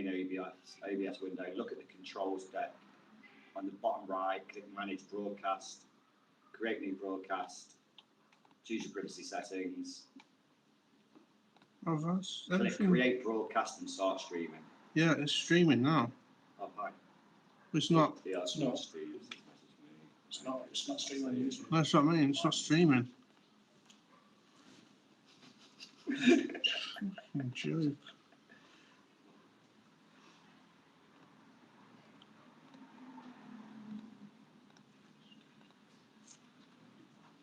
main ABS window, look at the controls deck. On the bottom right, click Manage Broadcast, create new broadcast, choose your privacy settings. Oh, that's Click everything. Create Broadcast and start streaming. Yeah, it's streaming now. Oh, hi. It's not. Yeah, It's not. streaming. It's not streaming. That's what I mean. It's not streaming. Joke.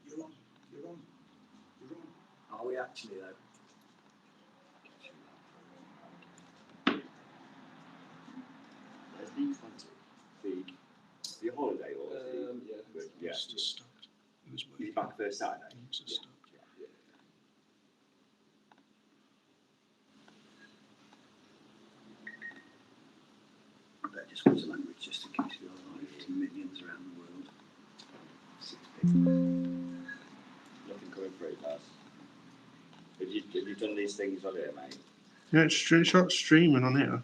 You're on. Are we actually though? There's the for your holiday or Yeah. It's just stopped. It was You're working. back first Saturday. It's just stopped. I better just watch the language just in case we are live to millions around the world. 6 people. Nothing coming through, guys. Have you done these things on here, mate? Yeah, it's not streaming on here.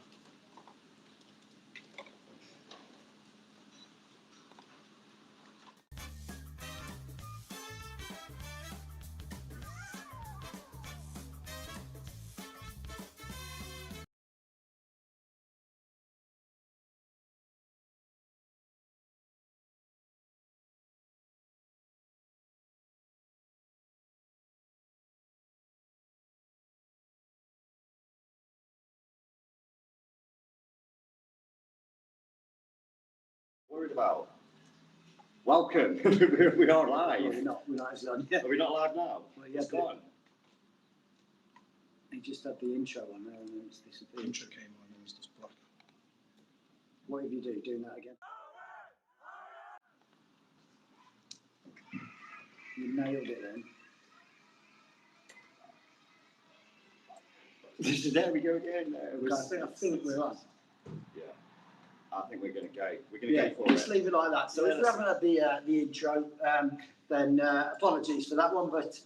Worried about? Welcome. We are live. Well, we're not actually on yet. Are we not live now? Well, yeah, It's gone. He just had the intro on there and then it's The disappeared. intro came on and it was just black. What did you do? Doing that again? You nailed it then. There we go again. I think we're on. Yeah. I think we're going to go. We're going to Yeah, go for just it. leave it like that. So if we haven't had the intro, then apologies for that one. But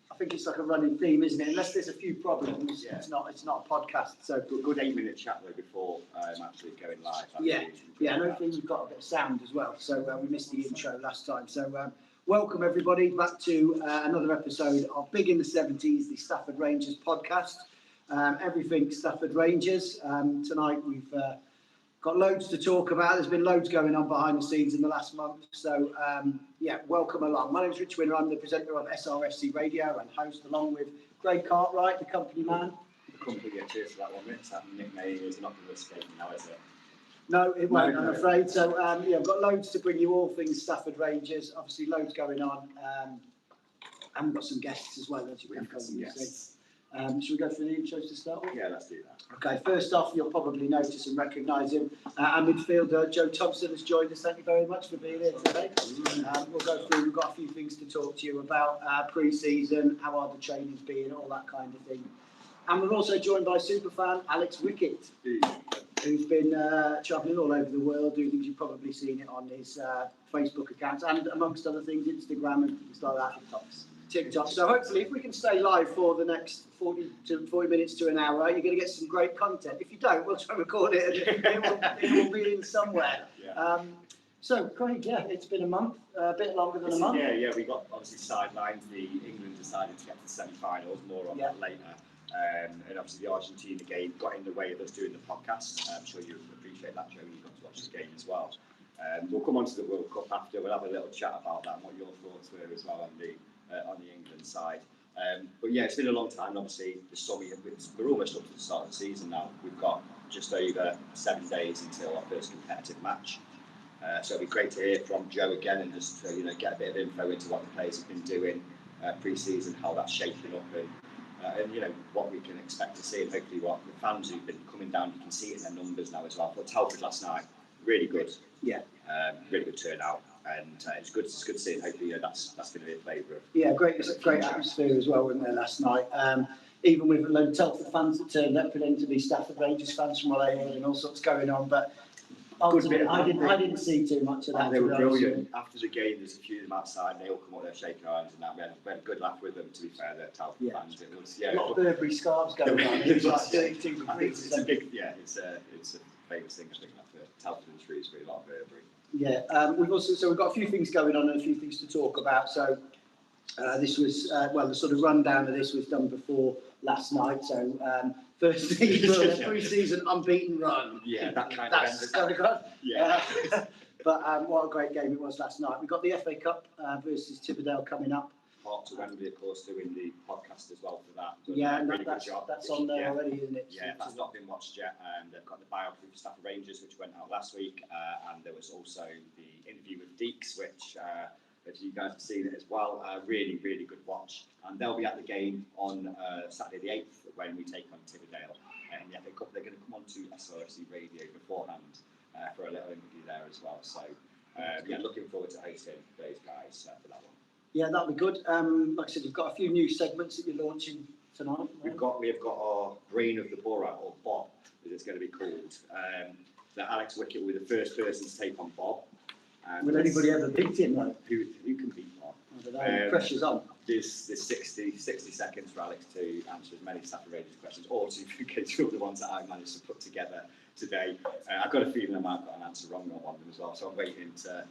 I think it's like a running theme, isn't it? Unless there's a few problems, Yeah. it's not a podcast. So Good 8-minute chat though before actually going live. yeah, and hopefully we've got a bit of sound as well. So we missed the intro last time. So welcome everybody back to another episode of Big in the 70's, the Stafford Rangers podcast. Everything Stafford Rangers. Tonight we've got loads to talk about. There's been loads going on behind the scenes in the last month. So, welcome along. My name's Rich Winner. I'm the presenter of SRFC Radio and host along with Craig Cartwright, the company man. The company, yeah, cheers to that one, Rich. That nickname is not going to escape me now, is it? No, it won't, No. I'm afraid. So, I've got loads to bring you, all things Stafford Rangers. Obviously, loads going on. And we've got some guests as well, as you can We've got some probably see. guests. Should we go through the intros to start with? Yeah, let's do that. Okay, first off, you'll probably notice and recognise him. Our midfielder, Joe Thompson, has joined us. Thank you very much for being here today. We'll go through, we've got a few things to talk to you about, pre-season, how are the trainings being, all that kind of thing. And we're also joined by superfan Alex Wickett, who's been travelling all over the world, doing things. You've probably seen it on his Facebook accounts and, amongst other things, Instagram and things like that. TikTok. So hopefully, if we can stay live for the next 40 minutes to an hour, you're going to get some great content. If you don't, we'll try and record it and it will be in somewhere. Yeah. So, Craig, yeah, it's been a month, a bit longer than a month. Yeah, we got obviously sidelined. England decided to get to the semi-finals, more on that later. And obviously the Argentina game got in the way of us doing the podcast. I'm sure you appreciate that, Joe, you got to watch the game as well. We'll come on to the World Cup after. We'll have a little chat about that and what your thoughts were as well on the England side. But yeah, it's been a long time. Obviously, the summer, we're almost up to the start of the season now. We've got just over 7 days until our first competitive match. So it'll be great to hear from Joe again and just get a bit of info into what the players have been doing pre-season, how that's shaping up, and what we can expect to see, and hopefully what the fans who've been coming down, you can see it in their numbers now as well. But Telford last night, really good. Yeah. Really good turnout. And it's good to see. And hopefully, that's going to be a flavour of. Yeah, great atmosphere as well, wasn't there, last night? Even with a load of Telford fans that turned up, pretending to be Stafford Rangers fans from what I hear, and all sorts going on. But Ultimately, I didn't see too much of that. They were to be honest with brilliant. After the game, there's a few of them outside, and they all come up there shaking hands and that. We had a good laugh with them, to be fair, the Telford fans. It was, you. A lot of Burberry scarves going on. It was like doing two complete. It's a big, it's a famous thing, I think, that for Telford and Shrewsbury, a lot of Burberry. Yeah, we've got a few things going on and a few things to talk about. So this was the sort of rundown of this was done before last night. So firstly, pre-season unbeaten run. Yeah, that kind That's of kind of good. Yeah. But what a great game it was last night. We've got the FA Cup versus Tibberdale coming up. Part to Wembley, of course, doing the podcast as well for that. Yeah, really that's on there already, isn't it? Yeah, that's not been watched yet. And they've got the biography for Stafford Rangers, which went out last week. And there was also the interview with Deeks, which, if you guys have seen it as well, really, really good watch. And they'll be at the game on Saturday the 8th when we take on Tibberdale. And the FA Cup, they're going to come on to SRFC Radio beforehand for a little interview there as well. So, looking forward to hosting those guys for that one. Yeah, that'll be good. Like I said, you've got a few new segments that you're launching tonight. We have got our Brain of the Borough, or Bob, as it's going to be called. That Alex Wickett will be the first person to take on Bob. Will anybody ever beat him, though? Who can beat Bob? I don't know. Pressure's on. There's 60 seconds for Alex to answer as many Stafford Rangers questions, or to get through the ones that I managed to put together today. I've got a feeling I might have got an answer wrong on one of them as well, so I'm waiting to.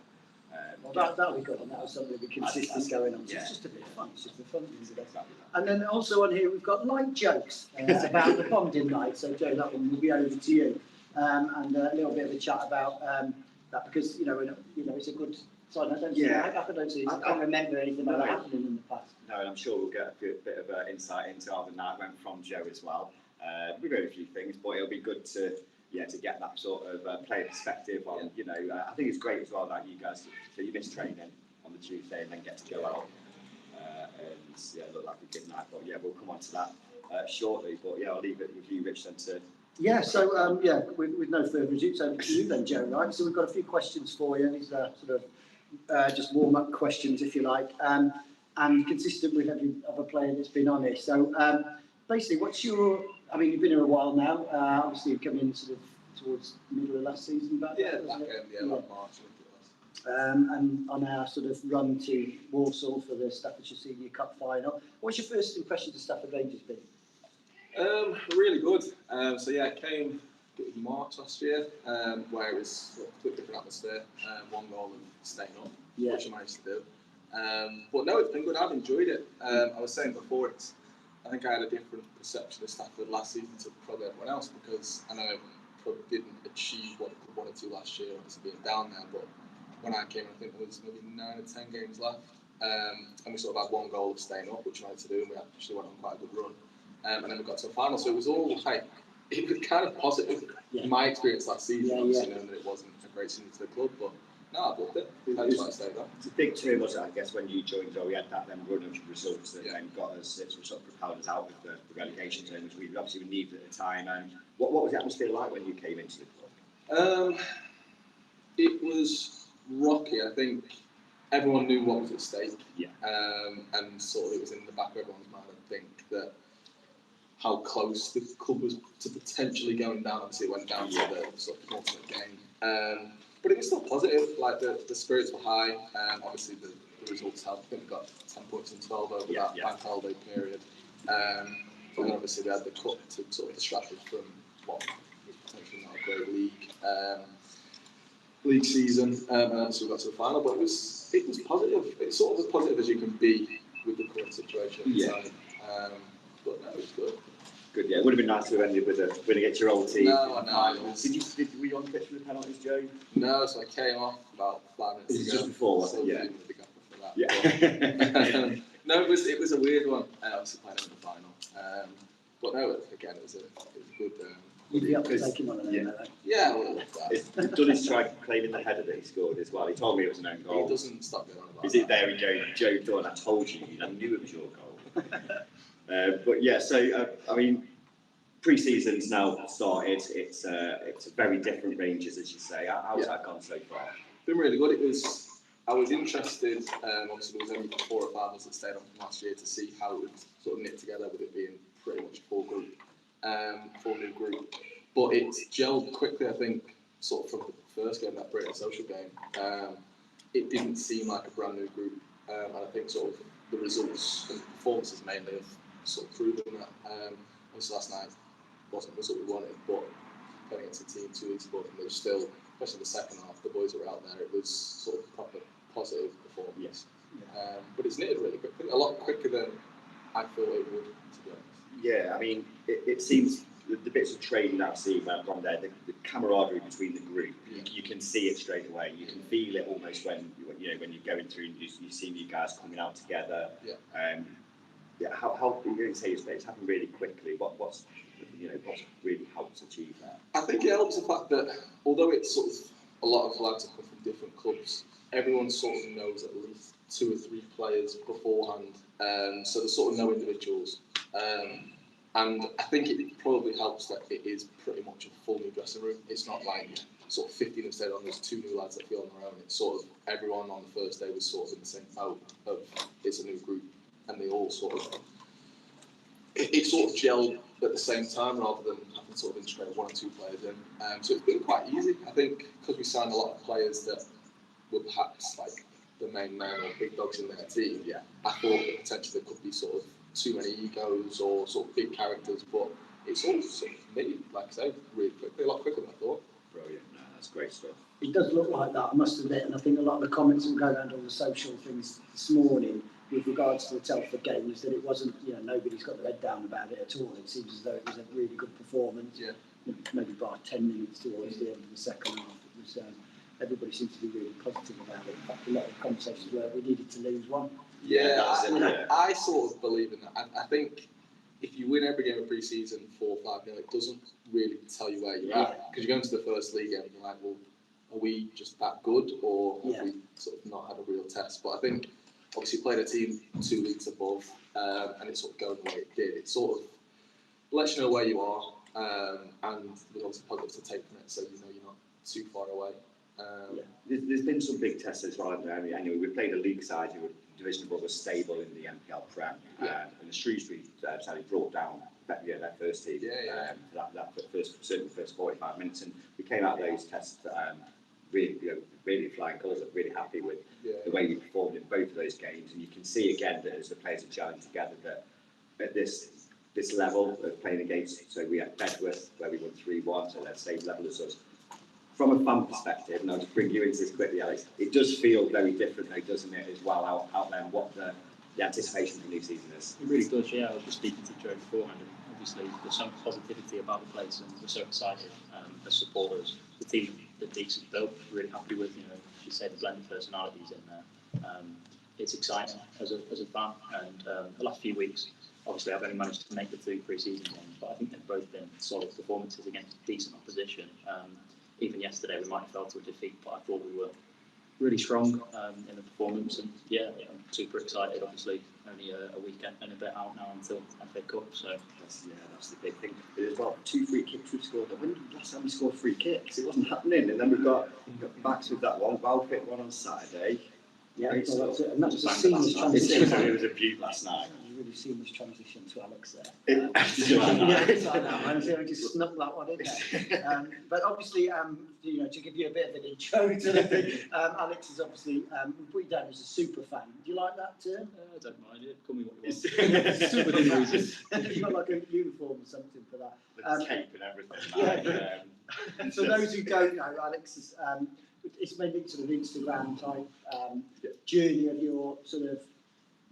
That'll be good, and that'll something to be consistent going on. Yeah. It's just a bit of fun. It's just the fun things about that. And then also on here we've got light jokes about the bonding night. So Joe, that one will be over to you, and a little bit of a chat about that because it's a good sign. I can't remember anything like that happening in the past. No, and I'm sure we'll get a bit of insight into how the night went from Joe as well. We've heard a few things, but it'll be good to get that sort of player perspective on, I think it's great as well that you guys, so you miss training on the Tuesday and then get to go out and look like a good night. But we'll come on to that shortly. But I'll leave it with you, Rich, then to. Yeah, so with no further ado, so to you then, Joe, right? So we've got a few questions for you. These are sort of just warm-up questions, if you like, and consistent with every other player that's been on here. So basically, you've been here a while now. Obviously, you've come in sort of towards the middle of last season, like March. And on our sort of run to Walsall for the Staffordshire Senior Cup final. What's your first impression of Stafford Rangers been? Really good. I came in March last year, where it was a completely different atmosphere. One goal and staying up, which I managed to do. But no, it's been good. I've enjoyed it. I was saying before, I think I had a different perception of Stafford last season to probably everyone else because I know club didn't achieve what the club wanted to last year, obviously being down there. But when I came in, I think there was maybe 9 or 10 games left, and we sort of had one goal of staying up, which we wanted to do, and we actually went on quite a good run. And then we got to the final, so it was all like it was kind of positive in my experience last season. Obviously, knowing that it wasn't a great season for the club, but no, I loved it. That's why I stayed there. It's a big turn, wasn't it? I guess when you joined, we had that then run of results that then got us, it sort of propelled us out of the relegation zone, which we obviously needed at the time. And what was the atmosphere like when you came into the club? It was rocky. I think everyone knew what was at stake. Yeah. And sort of it was in the back of everyone's mind. I think that how close the club was to potentially going down. Obviously, it went down to the sort of ultimate game. But it was still positive. Like the spirits were high. Obviously, the results helped. I think we got 10 points in 12 over that bank holiday period. And obviously, we had the cup to sort of distract us from what was potentially not a great league season. And obviously, we got to the final. But it was positive. It's sort of as positive as you can be with the current situation at the time. But no, it was good. Good, yeah. It would have been nice to have ended with a win against your old team. No. Were you on the pitch for the penalties, Joe? No, so I came off about 5 minutes ago. Just before, wasn't it? No, it was a weird one. Obviously playing in the final. But no, again, it was a good. You'd be up to taking one of them, I would have loved that. Dunnis tried claiming the header that he scored as well. He told me it was an own goal. He doesn't stop going on about Is it there we go, Joe Dunn? I told you, I knew it was your goal. But yeah, so I mean, pre-season's now started. It's a very different Rangers, as you say. How's that gone so far? Been really good. I was interested. Obviously, there was only 4 or 5 of us that stayed on from last year to see how it would sort of knit together with it being pretty much full new group. But it's gelled quickly. I think sort of from the first game, that Britain social game, it didn't seem like a brand new group. And I think sort of the results and performances mainly have sort of proven that. Obviously last night wasn't the result we wanted, but playing against a team 2 weeks ago, and there was still, especially the second half, the boys that were out there, it was sort of proper positive performance. Yes. But it's knitted really quickly, a lot quicker than I thought it would, to be honest. Yeah, I mean, it seems the bits of training I've seen when I've gone there, the camaraderie between the group, you can see it straight away. You can feel it almost when you're going through and you see you guys coming out together. How you say it's happened really quickly. What's really helped achieve that? I think it helps the fact that although it's sort of a lot of lads have come from different clubs, everyone sort of knows at least 2 or 3 players beforehand, so there's sort of no individuals. And I think it probably helps that it is pretty much a full new dressing room. It's not like sort of 15 have stayed on, there's 2 new lads that feel on their own. It's sort of everyone on the first day was sort of in the same boat of it's a new group, and they all sort of, it sort of gelled at the same time rather than having sort of integrate 1 or 2 players in. So it's been quite easy. I think because we signed a lot of players that were perhaps like the main men or big dogs in their team, I thought that potentially there could be sort of too many egos or sort of big characters, but it's all sort of me, like I say, really quickly, a lot quicker than I thought. Brilliant, no, that's great stuff. It does look like that, I must admit, and I think a lot of the comments that go around on the social things this morning with regards to the Telford game is that it wasn't, nobody's got their head down about it at all. It seems as though it was a really good performance. Maybe by 10 minutes towards the end of the second half. It was, everybody seemed to be really positive about it. In fact, a lot of conversations were we needed to lose one. I sort of believe in that. I think if you win every game of pre-season 4 or 5-0, it doesn't really tell you where you're at. Because you go into the first league game and you're like, well, are we just that good, or have we sort of not had a real test? But I think obviously played a team 2 leagues above, and it's sort of going the way it did. It sort of lets you know where you are, and there's obviously positives to take from it, so you know you're not too far away. There's been some big tests as well. Anyway, we played a league side who were division above us, stable in the MPL Prem, and the Shrewsbury side brought down their first team for that certainly first 45 minutes, and we came out of those tests really flying colours. I'm really happy with the way we performed in both of those games, and you can see again that as the players are gelling together, that at this level of playing against, so we had Bedworth where we won 3-1, so they're the same level as us. From a fan perspective, and I'll just bring you into this quickly, Alex, it does feel very different though, doesn't it, as well out there, and what the anticipation for the new season is? It really does, I was just speaking to Joe beforehand, and obviously there's some positivity about the place, and we're so excited as supporters. The team that Deeks has built, really happy with, as you said, the blend of personalities in there. It's exciting as a fan, and the last few weeks, obviously I've only managed to make the 2 pre-season games, but I think they've both been solid performances against decent opposition. Even yesterday we might have fell to a defeat, but I thought we were really strong in the performance, and I'm super excited. Obviously only a weekend and a bit out now until FA Cup, so that's the big thing as well. 2 free kicks we've scored. When did last time we scored 3 kicks? It wasn't happening, and then we've got backs with that one. Well fit one on Saturday. That's it. And that was a seamless transition. It was a beaut last night. Really seamless transition to Alex there. I just snuck that one in there. But obviously, to give you a bit of an intro to the thing, Alex is obviously, we put you down as a super fan. Do you like that term? I don't mind it. Call me what you want. Super fan. You've got like a uniform or something for that. The cape and everything. For those who don't know, Alex is, it's maybe sort of Instagram type journey of your sort of,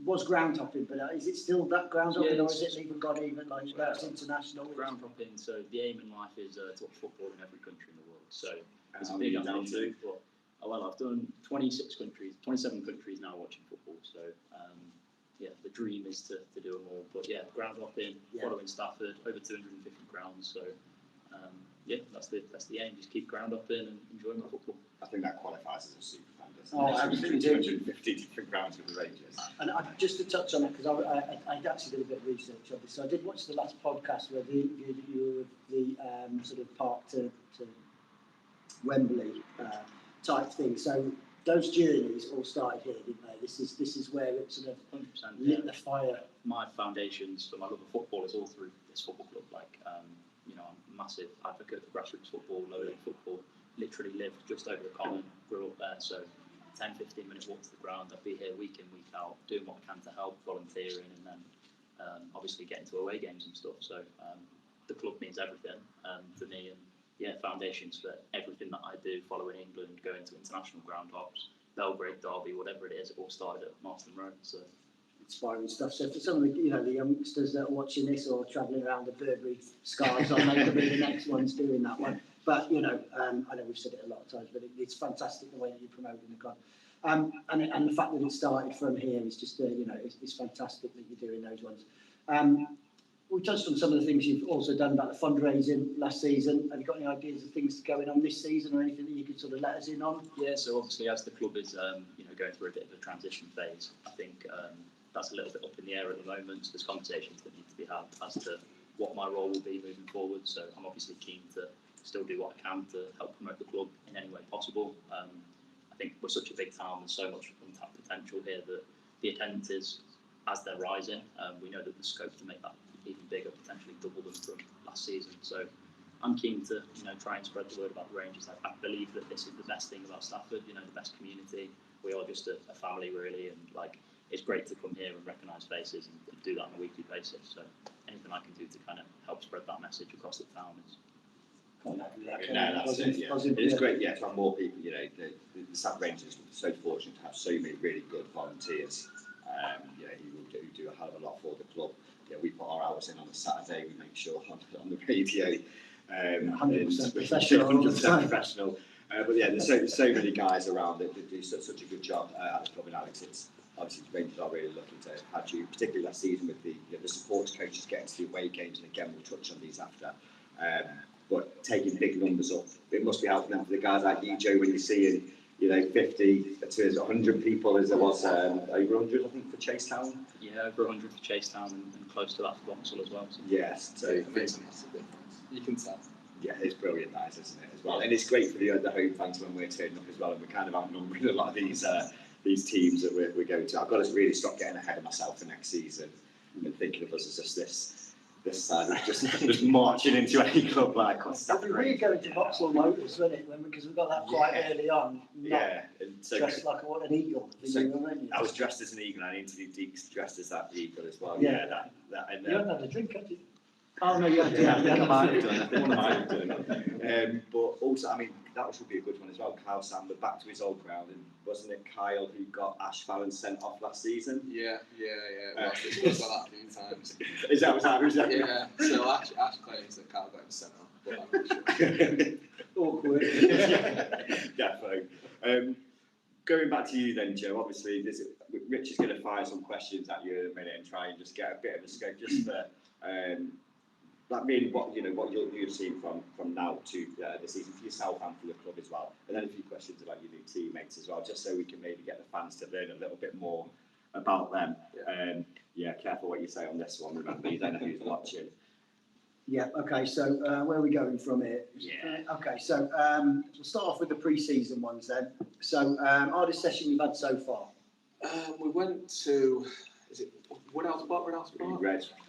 was ground hopping, but is it still that ground hopping, or is it even gone even like that's international? Ground hopping. So the aim in life is to watch football in every country in the world. So it's a big ambition. But I've done 27 countries now watching football. So the dream is to do them all. But ground hopping, following Stafford, over 250 grounds. So that's the aim. Just keep ground hopping and enjoy my football. I think that qualifies as a super fan, doesn't it? Absolutely. 250 different grounds with the Rangers. And just to touch on it, because I actually did a bit of research on this. So I did watch the last podcast where you were the sort of park to Wembley type thing. So those journeys all started here, didn't they? This is where it sort of 100% lit the fire. My foundations for my love of football is all through this football club. I'm a massive advocate for grassroots football, low league football. literally live just over the common, grew up there, so 10-15 minute walk to the ground. I'd be here week in, week out, doing what I can to help, volunteering, and then obviously getting to away games and stuff. So the club means everything to me, and yeah, foundations for everything that I do, following England, going to international ground hops, Belgrade, Derby, whatever it is. It all started at Marston Road. So inspiring stuff. So for some of the, the youngsters that are watching this or travelling around the Burberry skies, I know they'll be the next ones doing that one. But I know we've said it a lot of times, but it's fantastic the way that you're promoting the club, and the fact that it started from here is just it's fantastic that you're doing those ones. We touched on some of the things you've also done about the fundraising last season. Have you got any ideas of things going on this season or anything that you could sort of let us in on? Yeah, so obviously as the club is going through a bit of a transition phase, I think that's a little bit up in the air at the moment. So there's conversations that need to be had as to what my role will be moving forward. So I'm obviously keen to still do what I can to help promote the club in any way possible. I think we're such a big town, there's so much untapped potential here that the attendances, as they're rising, we know that there's scope to make that even bigger, potentially double them from last season. So I'm keen to try and spread the word about the Rangers. I believe that this is the best thing about Stafford, the best community. We are just a family really, and it's great to come here and recognise faces and do that on a weekly basis. So anything I can do to kind of help spread that message across the town is. That's it. Yeah. It's great. Yeah, to have more people. The Stafford Rangers are so fortunate to have so many really good volunteers. Who do a hell of a lot for the club. We put our hours in on a Saturday. We make sure on the radio. 100% professional. 100% professional. But yeah, there's so many guys around that do such a good job at the club. And Alex, it's obviously the Rangers are really looking to have you, particularly last season with the support coaches getting to the away games. And again, we'll touch on these after. But taking big numbers up, it must be helping them for the guys like you, Joe, when you're seeing 50 to 100 people, as there was over 100, I think, for Chasetown. Yeah, over 100 for Chasetown and close to that for Vauxhall as well. So. Yes, so it makes a massive difference. You can tell. Yeah, it's brilliant, that is, isn't it, as well? And it's great for the home fans when we're turning up as well, and we're kind of outnumbering a lot of these teams that we're going to. I've got to really stop getting ahead of myself for next season and thinking of us as just this side of just marching into any club like us. It'd be weird going to Vauxhall Motors, wouldn't it? Because we got that quite early on. Yeah, and so dressed like an eagle. I was dressed as an eagle, and I interviewed Deeks dressed as that eagle as well. Yeah, that and, you haven't had a drink, have you? Oh no, yeah. I might have done. But also, I mean, that should be a good one as well. Kyle Sandler back to his old ground, and wasn't it Kyle who got Ash Fallon sent off last season? Yeah. Well, it's got that a few times. Is that? Yeah. So Ash claims that Kyle got him sent off, but I'm not sure. Awkward. Definitely. Going back to you then, Joe. Obviously, Rich is going to fire some questions at you in a minute and try and just get a bit of a scope just for. Really what you've seen from now to the season for yourself and for the club as well, and then a few questions about your new teammates as well, just so we can maybe get the fans to learn a little bit more about them. Careful what you say on this one. Remember, you don't know who's watching. Yeah. Okay. So where are we going from here? Yeah. Okay. So we'll start off with the pre-season ones then. So hardest session you've had so far? We went to. Is it Woodhouse Park?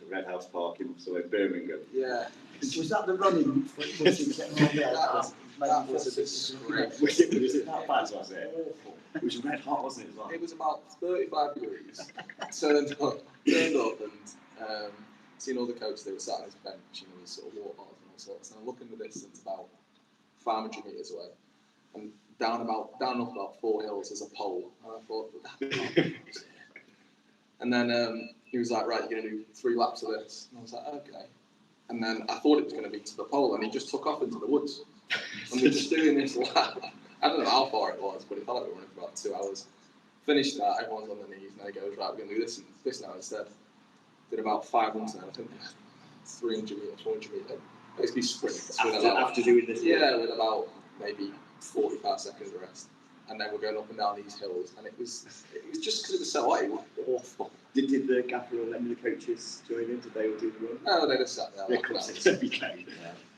Red House Park in Birmingham. Yeah. Was that the running? That was a disgrace. Was it that bad? Was it? It was red hot, wasn't it? As well? It was about 35 degrees. Turned up and seen all the coaches. They were sat on his bench, his sort of water bottles and all sorts. And I look in the distance about 500 metres away, and down up about 4 hills there's a pole. And I thought, and then he was like, right, you're going to do 3 laps of this. And I was like, okay. And then I thought it was going to be to the pole, and he just took off into the woods. And we're just doing this lap. I don't know how far it was, but it felt like we were running for about 2 hours. Finished that, everyone's on their knees, and he goes, right, we're going to do this now instead. Did about 500 now, I think 300 metres, 400 metres. Basically sprints. After doing this? Yeah, with about maybe 45 seconds rest. And then we're going up and down these hills, and it was just because it was so hot, it was awful. Did the gaffer or any of the coaches join in? Did they all do the run? No, they just sat there. Yeah, of course, it's every game.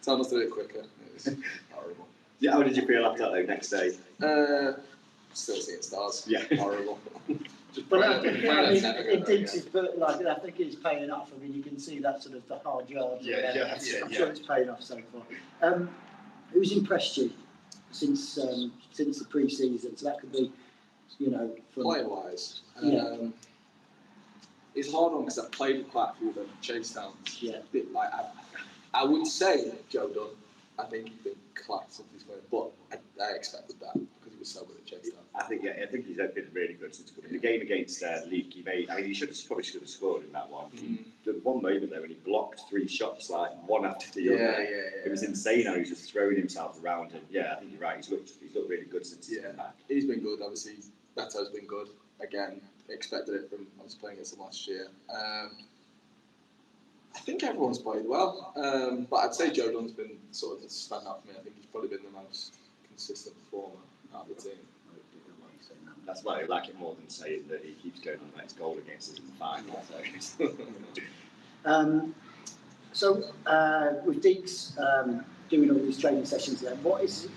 Tell us to do it quicker. It was horrible. Yeah, how did you feel after that though, next day? Still seeing stars. Yeah. Horrible. But I think I think it's paying off. I mean, you can see that sort of the hard yards. I'm sure it's paying off so far. Who's impressed you since the pre-season? So that could be, you know, Player-wise, Yeah. it's a hard one because I've played with quite a few of them. Chase Towns. Yeah. Bit like I would say Joe Dunn. I think he's been class since he's played, but I expected that because he was so good at Chase Towns. I think he's been really good since coming. The game against Leek, he made. I mean, he probably should have scored in that one. The one moment there when he blocked 3 shots, like one after the other. It was insane how he was just throwing himself around. And yeah, I think you're right. He's looked really good since he's been back. He's been good. Obviously, Beto's been good again. Expected it from I was playing against him last year. I think everyone's played well, but I'd say Joe Dunn's been sort of the standout for me. I think he's probably been the most consistent performer out of the team. That's why I like it more than saying that he keeps going on the next goal against us in the final. So with Deeks doing all these training sessions then, what is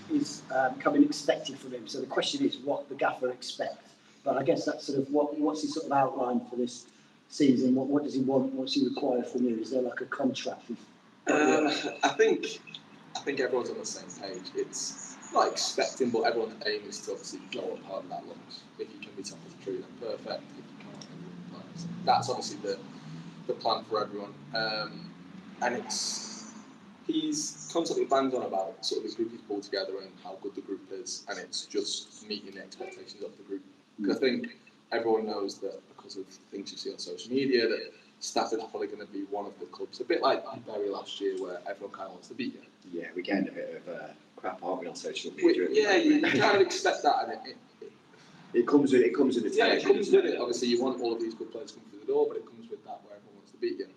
coming expected from him? So the question is what the gaffer expects. But I guess that's sort of what's his sort of outline for this season? What does he want? What's he require from you? Is there like a contract? I think everyone's on the same page. It's not expecting, but everyone's aim is to obviously go on part of that lunch. If you can be top of the tree, then perfect. If you can't, then that's obviously the plan for everyone. And he's constantly banged on about sort of the group he's pulled together and how good the group is, and it's just meeting the expectations of the group. Because I think everyone knows that because of things you see on social media, that Stafford's probably going to be one of the clubs, a bit like Bury last year, where everyone kind of wants to beat you. Yeah, we're getting a bit of crap, aren't we, on social media? You kind of expect that, and it comes with the yeah, it comes with it. Obviously, you want all of these good players to come through the door, but it comes with that where everyone wants to beat you.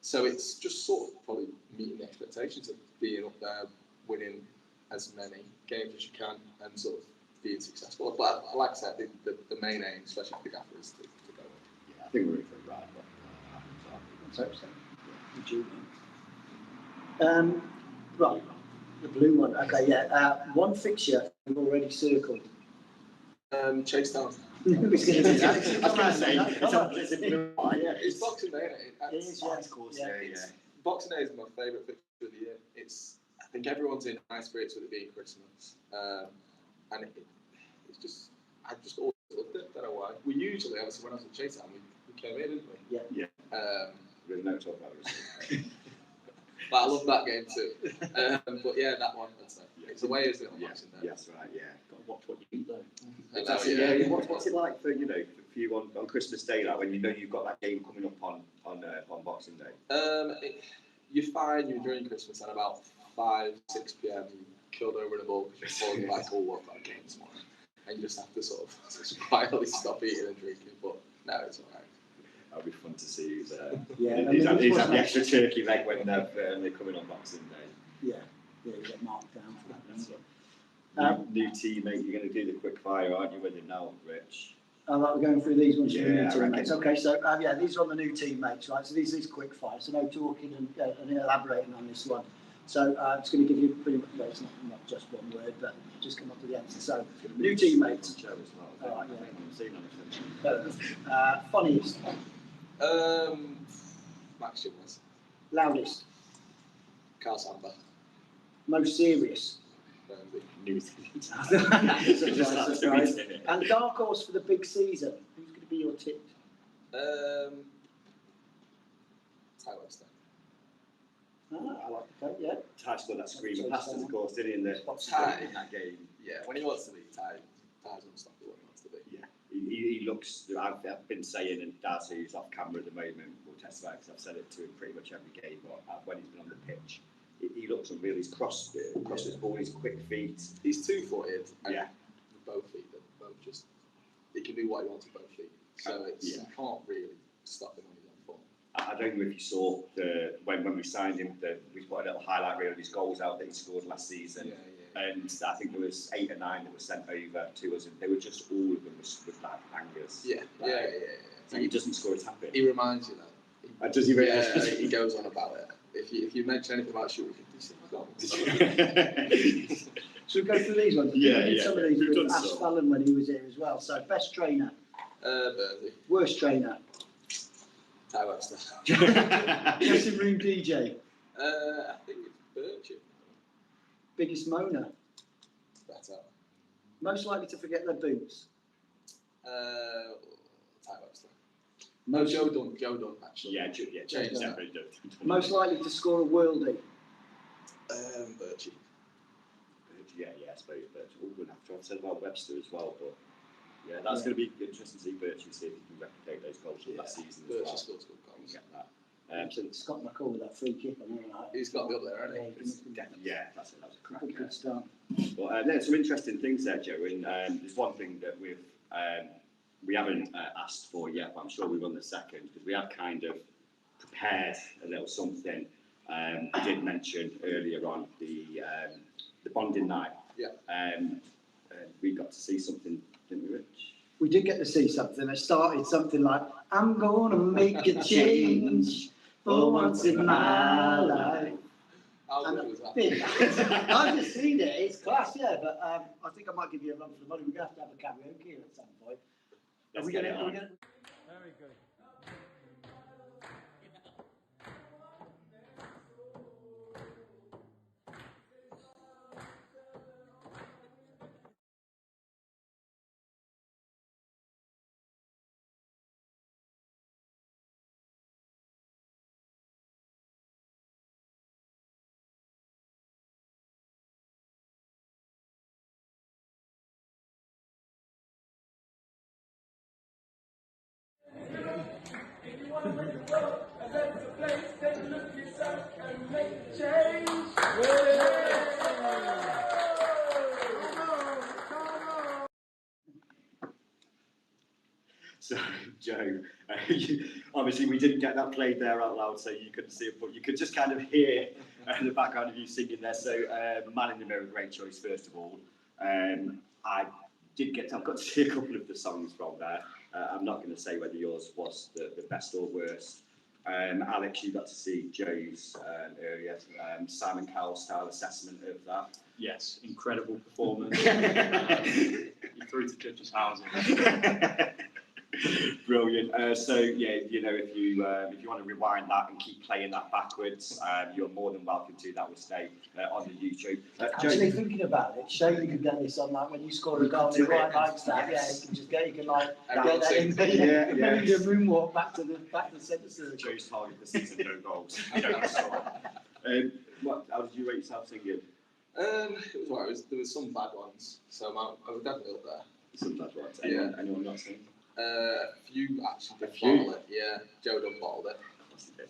So it's just sort of probably meeting the expectations of being up there, winning as many games as you can, and sort of being successful. But like I said, the main aim, especially for the gaffer, is to go on. Yeah, I think we're in for a ride. Let's hope so. Right, the blue one. Okay, yeah. One fixture we've already circled. Chase Town. Who's going to do that? I was going to say, it's a blue one. Yeah, It's Boxing Day, isn't it? It is, yeah, of course. Yeah. Boxing Day is my favourite fixture of the year. I think everyone's in high spirits with it being Christmas, and it's just, I just always loved it. Don't know why. We usually, obviously, when I was at Chase Town, we came in, didn't we? Yeah. There's no talk about it. But I love that game too. But yeah, that one, I'd say. It's the way, isn't it, on Boxing Day? Yes, right, yeah. Got to watch what you eat though. I know, That's it, yeah. What's it like for for you on Christmas Day, like when you know you've got that game coming up on Boxing Day? You're fine. You're enjoying Christmas, and about 5, 6 p.m. you killed over in a ball because you're falling like, oh, what about a game tomorrow? And you just have to sort of quietly stop eating and drinking. But no, it's all right. That'll be fun to see who's He's had the extra turkey leg when they're coming on Boxing Day. Yeah, you get marked down for that. New teammate, you're going to do the quick fire, aren't you, with him now, Rich? We're going through these ones for the new Yeah, I teammates. reckon. Okay, so these are on the new teammates, right? So these quick fire, so no talking and elaborating on this one. So I'm just going to give you pretty much, it's not just one word, but just come up with the answer. So, new teammates. All right, yeah. Funniest. Max Chilwell. Loudest. Carl Samba. Most serious. Burnley. Surprise. And dark horse for the big season. Who's going to be your tip? Ty Webster. I like the coat, yeah. Ty scored that screaming past us, of course, didn't he, in that game? Yeah, when he wants to be, Ty's unstoppable when he wants to be. Yeah, he looks. I've been saying, and Darcy, who's off camera at the moment, will testify because I've said it to him pretty much every game. But when he's been on the pitch, he looks unreal. He's crossed his ball. He's quick feet. He's 2-footed. And yeah, with both feet, they're both just. He can do what he wants with both feet. So you can't really stop him when he's on form. I don't know if you saw when we signed him, we put a little highlight reel of his goals out that he scored last season. Yeah. And I think there was 8 or 9 that were sent over to us, and they were just all of them with like bangers. Yeah. And he doesn't score a tap in. He reminds you that. Does he really? Yeah, he goes on about it. If you mention anything about shooting, Should we go through these ones? Some of these with Ash Fallon when he was here as well. So, best trainer. Burnley. Worst trainer. Ty Webster. Dressing room DJ. I think it's Birchip. Biggest moaner. better. Most likely to forget their boots. Ty Webster. No, Joe Dunn, actually. Yeah, James definitely did. Most likely to score a worldie. Birchie. Yeah, I suppose Birch. We're going to have to have said about Webster as well, but yeah, that's going to be interesting to see Birch and see if he can replicate those goals from that season as well. Birchie scores good goals. Get that. So Scott McCall with that free kick. He's got to be up there, hasn't he? yeah, that's it. That was a crack. Good start. But there's some interesting things there, Joe. And there's one thing that we haven't asked for yet, but I'm sure we will in a second, because we have kind of prepared a little something. We did mention earlier on the bonding night. Yeah. We got to see something, didn't we, Rich? We did get to see something. It started something like, I'm going to make a change for once in my life. How good was that? I've just seen it. It's class, yeah. But I think I might give you a run for the money. We're going to have a karaoke here at some point. Let's Are we get going it to? on. Very good. So, Joe, obviously we didn't get that played there out loud, so you couldn't see it, but you could just kind of hear in the background of you singing there. So, Man in the Mirror, great choice, first of all. I've got to see a couple of the songs from there. I'm not going to say whether yours was the best or worst. Alex, you got to see Joe's earlier. Simon Cowell's style assessment of that. Yes, incredible performance. He threw to judges' houses. Brilliant. So yeah, if you want to rewind that and keep playing that backwards, you're more than welcome to. That will stay on the YouTube. Actually, thinking about it, Shane, you can get this on like when you score a goal, he quite likes that. Yes. Yeah, you can like Everyone get that in. sings. Yeah. Maybe do a moonwalk back to the centre circle. Joe's target this season, no goals. How did you rate yourself singing? It was alright. There was some bad ones, so I was definitely up there. Some bad ones. Yeah. Anyone not singing? A few actually did A few? bottle it. Yeah, Joe done bottled it.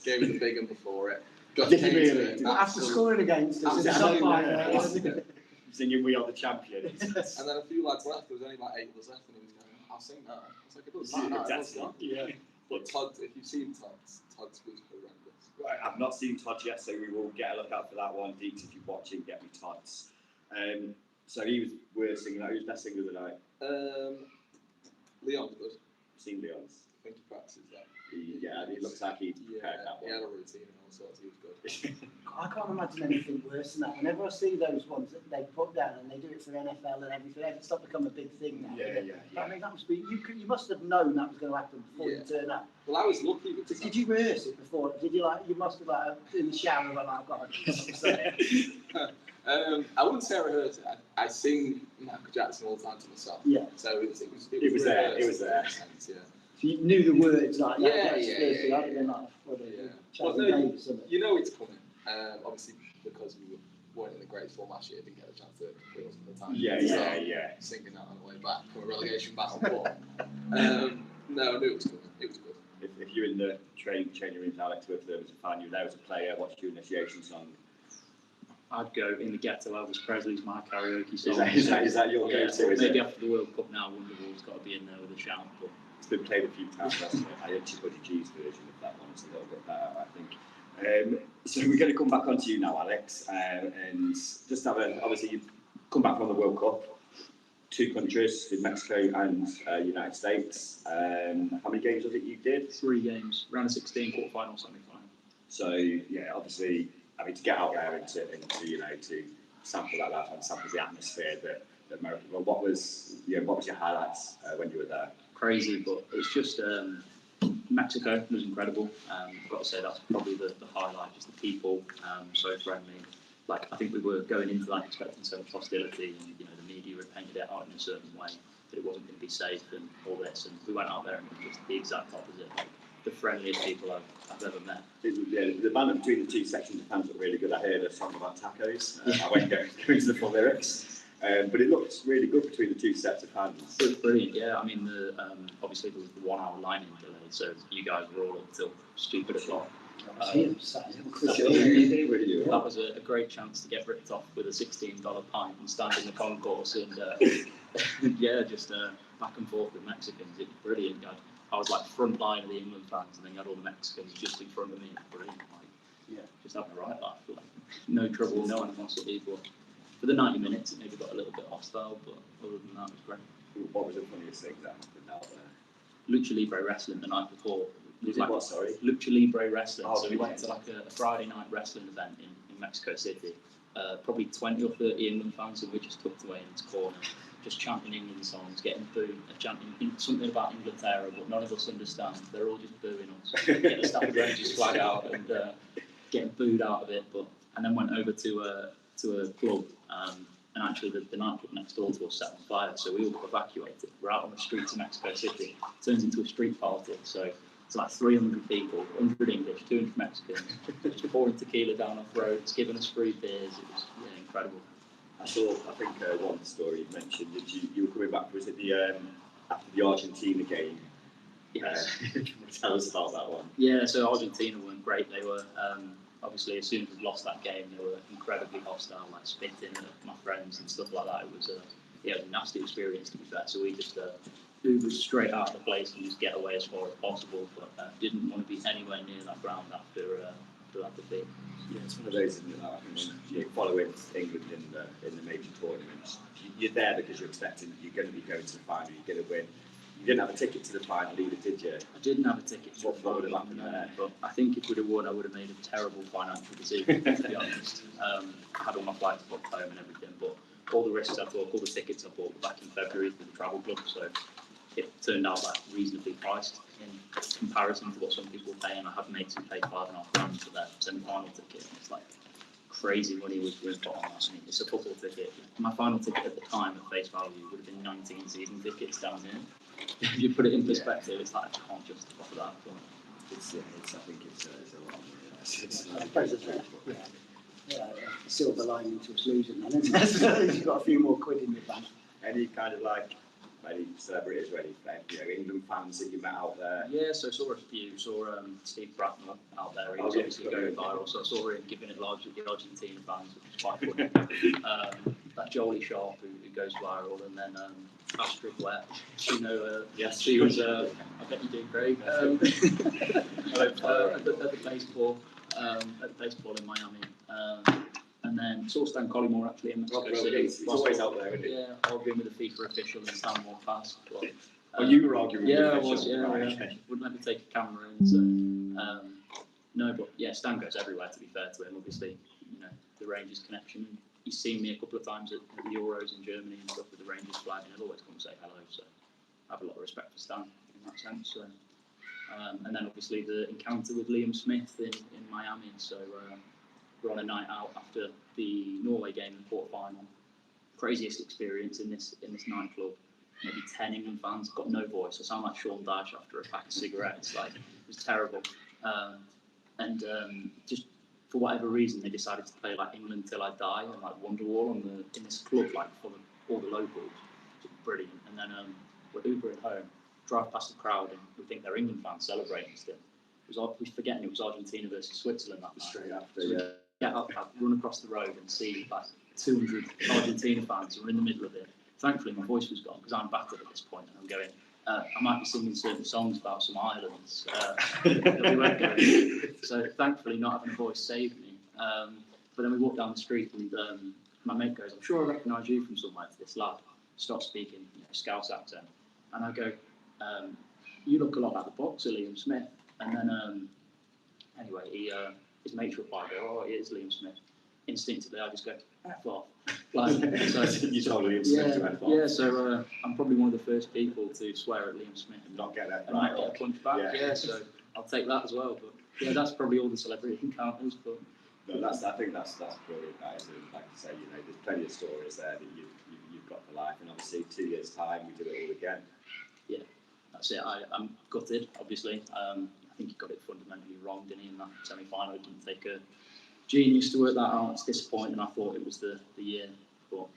Gave me the big one before it. Got Did he Kane to really? it. Well, after scoring against us, it's Absolutely. not fine. Singing "We Are the Champions." And then a few lads left. There was only like 8 of us left, and he was going, "I'll sing that." I was like, "It doesn't matter." That's it. Yeah. But Todd, if you've seen Todd's was horrendous. Right, I've not seen Todd yet, so we will get a look out for that one. Deeks, if you're watching, get me Todd's. So he was worst singing that. Who's best singer of the night? Leon's good. Seen Leon's. I think he practices that. He looks like he prepared that He one. had a routine and all sorts. He was good. I can't imagine anything worse than that. Whenever I see those ones that they put down and they do it for NFL and everything, it's not become a big thing now. Yeah. I mean, that must be, you must have known that was going to happen before you turn up. Well, I was lucky because Did you rehearse it before? Did you you must have in the shower like, I've got to I wouldn't say I rehearsed it. I sing Michael Jackson all the time to myself. Yeah. So it was there. It was there. Yeah. So you knew the words like that. Yeah. I'd have been like, Well, no, Davis, something. you know it's coming. Obviously, because we weren't in the great form last year, didn't get a chance to play us at the time. Yeah. Singing that on the way back from a relegation battle. But no, I knew it was coming. It was good. If you're in the training room, Alex, with them as a fan, you're there as a player, what's your initiation song? I'd go In the Ghetto. Elvis Presley's my karaoke song. Is that your go-to? Is Maybe it? after the World Cup now, Wonderwall's got to be in there with a shout. But It's been played a few times, hasn't it? I actually Buddy G's version of that one. It's a little bit better, I think. So we're going to come back on to you now, Alex, and just have obviously you've come back from the World Cup, 2 countries, in Mexico and United States. How many games was it you did? 3 games, round of 16, quarter-final, semi-final. So yeah, obviously, to get out there and to to sample that life and sample the atmosphere that America. Well, what was your highlights when you were there? Crazy, but it's just Mexico was incredible. I've got to say that's probably the highlight. Just the people, so friendly. I think we were going into that expecting so much hostility, and the had painted it out in a certain way, that it wasn't going to be safe and all this. And we went out there and it was just the exact opposite. Like, the friendliest people I've ever met. The banter between the two sections of fans looked really good. I heard a song about tacos. I won't go into the full lyrics. But it looked really good between the two sets of fans. It was brilliant, yeah. I mean, obviously there was the 1 hour line-in delay, so you guys were all up till stupid o'clock. That was a great chance to get ripped off with a $16 pint and stand in the concourse and yeah, just back and forth with Mexicans. It was brilliant. I was like front line of the England fans, and then you had all the Mexicans just in front of me. It was brilliant. Like, just having a right laugh. Like, no trouble, no animosity. But for the 90 minutes, it maybe got a little bit hostile, but other than that, it was great. What was the funniest thing that happened out there? Lucha Libre wrestling the night before. Was it what, sorry? Lucha Libre wrestling. Oh, so we went to like a Friday night wrestling event in Mexico City. Probably 20 or 30 England fans, and we just tucked away in its corner, just chanting England songs, getting booed, chanting something about Inglaterra, but none of us understand. They're all just booing us. Get the Stafford Rangers flag out and getting booed out of it. And then went over to a club, and actually the nightclub next door to us set on fire, so we all evacuated. We're out on the streets of Mexico City. It turns into a street party, so it's like 300 people, 100 English, 200 Mexicans, just pouring tequila down off roads, giving us free beers. It was incredible. I think one story you mentioned that you were coming back, was it after the Argentina game? Yes. Tell us about that one. Yeah, so Argentina weren't great. They were, obviously, as soon as we lost that game, they were incredibly hostile, like spitting at my friends and stuff like that. It was a nasty experience, to be fair. So we just Ubered straight out of the place and just get away as far as possible, but didn't want to be anywhere near that ground after that defeat. Yeah, it's one of those, isn't it? Like, when you're following England in the major tournaments, you're there because you're expecting that you're going to be going to the final, you're going to win. You didn't have a ticket to the final either, did you? I didn't have a ticket to the final, would have happened there? but I think if we'd have won, I would have made a terrible financial decision, to be honest. I had all my flights booked home and everything, but all the risks I took, all the tickets I bought back in February for the travel club, so it turned out like reasonably priced in comparison to what some people pay, and I have mates who pay £5.5 for their semi-final ticket. It's like crazy money was put on that. I mean, it's a football ticket. My final ticket at the time, at face value, would have been 19 season tickets down here. If you put it in perspective, it's like I can't justify that. But I think it's a lot. I suppose it's a silver lining to us losing then, isn't it? So you've got a few more quid in your bank. Any kind of like any celebrities or any England fans that you met out there? Yeah, so I saw a few. Saw Steve Bracknell out there. He was obviously going viral, so I saw him giving it largely to the Argentina fans, which was quite funny. That Jolie Sharp who goes viral, and then Astrid Wet. Yes, she was. I bet you did great. At the baseball in Miami. And then saw Stan Collymore actually in Mexico City. He's always out there, isn't he? Yeah, arguing with the FIFA official and Stan walked past. But, you were arguing with the the official? official? Yeah, I was. Right. Wouldn't let me take a camera in. So, no, but yeah, Stan goes everywhere. To be fair to him, obviously, the Rangers connection. He's seen me a couple of times at the Euros in Germany and stuff with the Rangers flag, and he'll always come and say hello. So, I have a lot of respect for Stan in that sense. So, and then obviously the encounter with Liam Smith in Miami. So. We're on a night out after the Norway game in the quarter-final. Craziest experience in this nightclub. Maybe 10 England fans, got no voice. I sound like Sean Dyche after a pack of cigarettes. Like, it was terrible. Just for whatever reason, they decided to play like England Till I Die and like Wonderwall in this club, like full of all the locals. It was brilliant. And then we're Ubering home, drive past the crowd, and we think they're England fans celebrating still. We're forgetting it was Argentina versus Switzerland that night. Straight after, yeah. Get up, run across the road and see like 200 Argentina fans who are in the middle of it. Thankfully, my voice was gone because I'm battered at this point, and I'm going. I might be singing certain songs about some islands that we weren't going. So thankfully, not having a voice saved me. But then we walked down the street, and my mate goes, "I'm sure I recognise you from somewhere." To this lad, starts speaking Scouse accent, and I go, "You look a lot like the boxer Liam Smith." And then anyway, his mates reply, "Oh, it is Liam Smith." Instinctively, I just go, "F off." Like, so, You told Liam Smith to F off. Yeah, so I'm probably one of the first people to swear at Liam Smith and Not get that and not get a punch back. Yeah. So I'll take that as well. But yeah, that's probably all the celebrity encounters. But No, I think that's brilliant. That is, like I say, there's plenty of stories there that you've got for life. And obviously, 2 years' time, we do it all again. Yeah, that's it. I'm gutted, obviously. I think he got it fundamentally wrong, didn't he, in that semi-final? It didn't take a genius to work that out. It's disappointing. I thought it was the year. But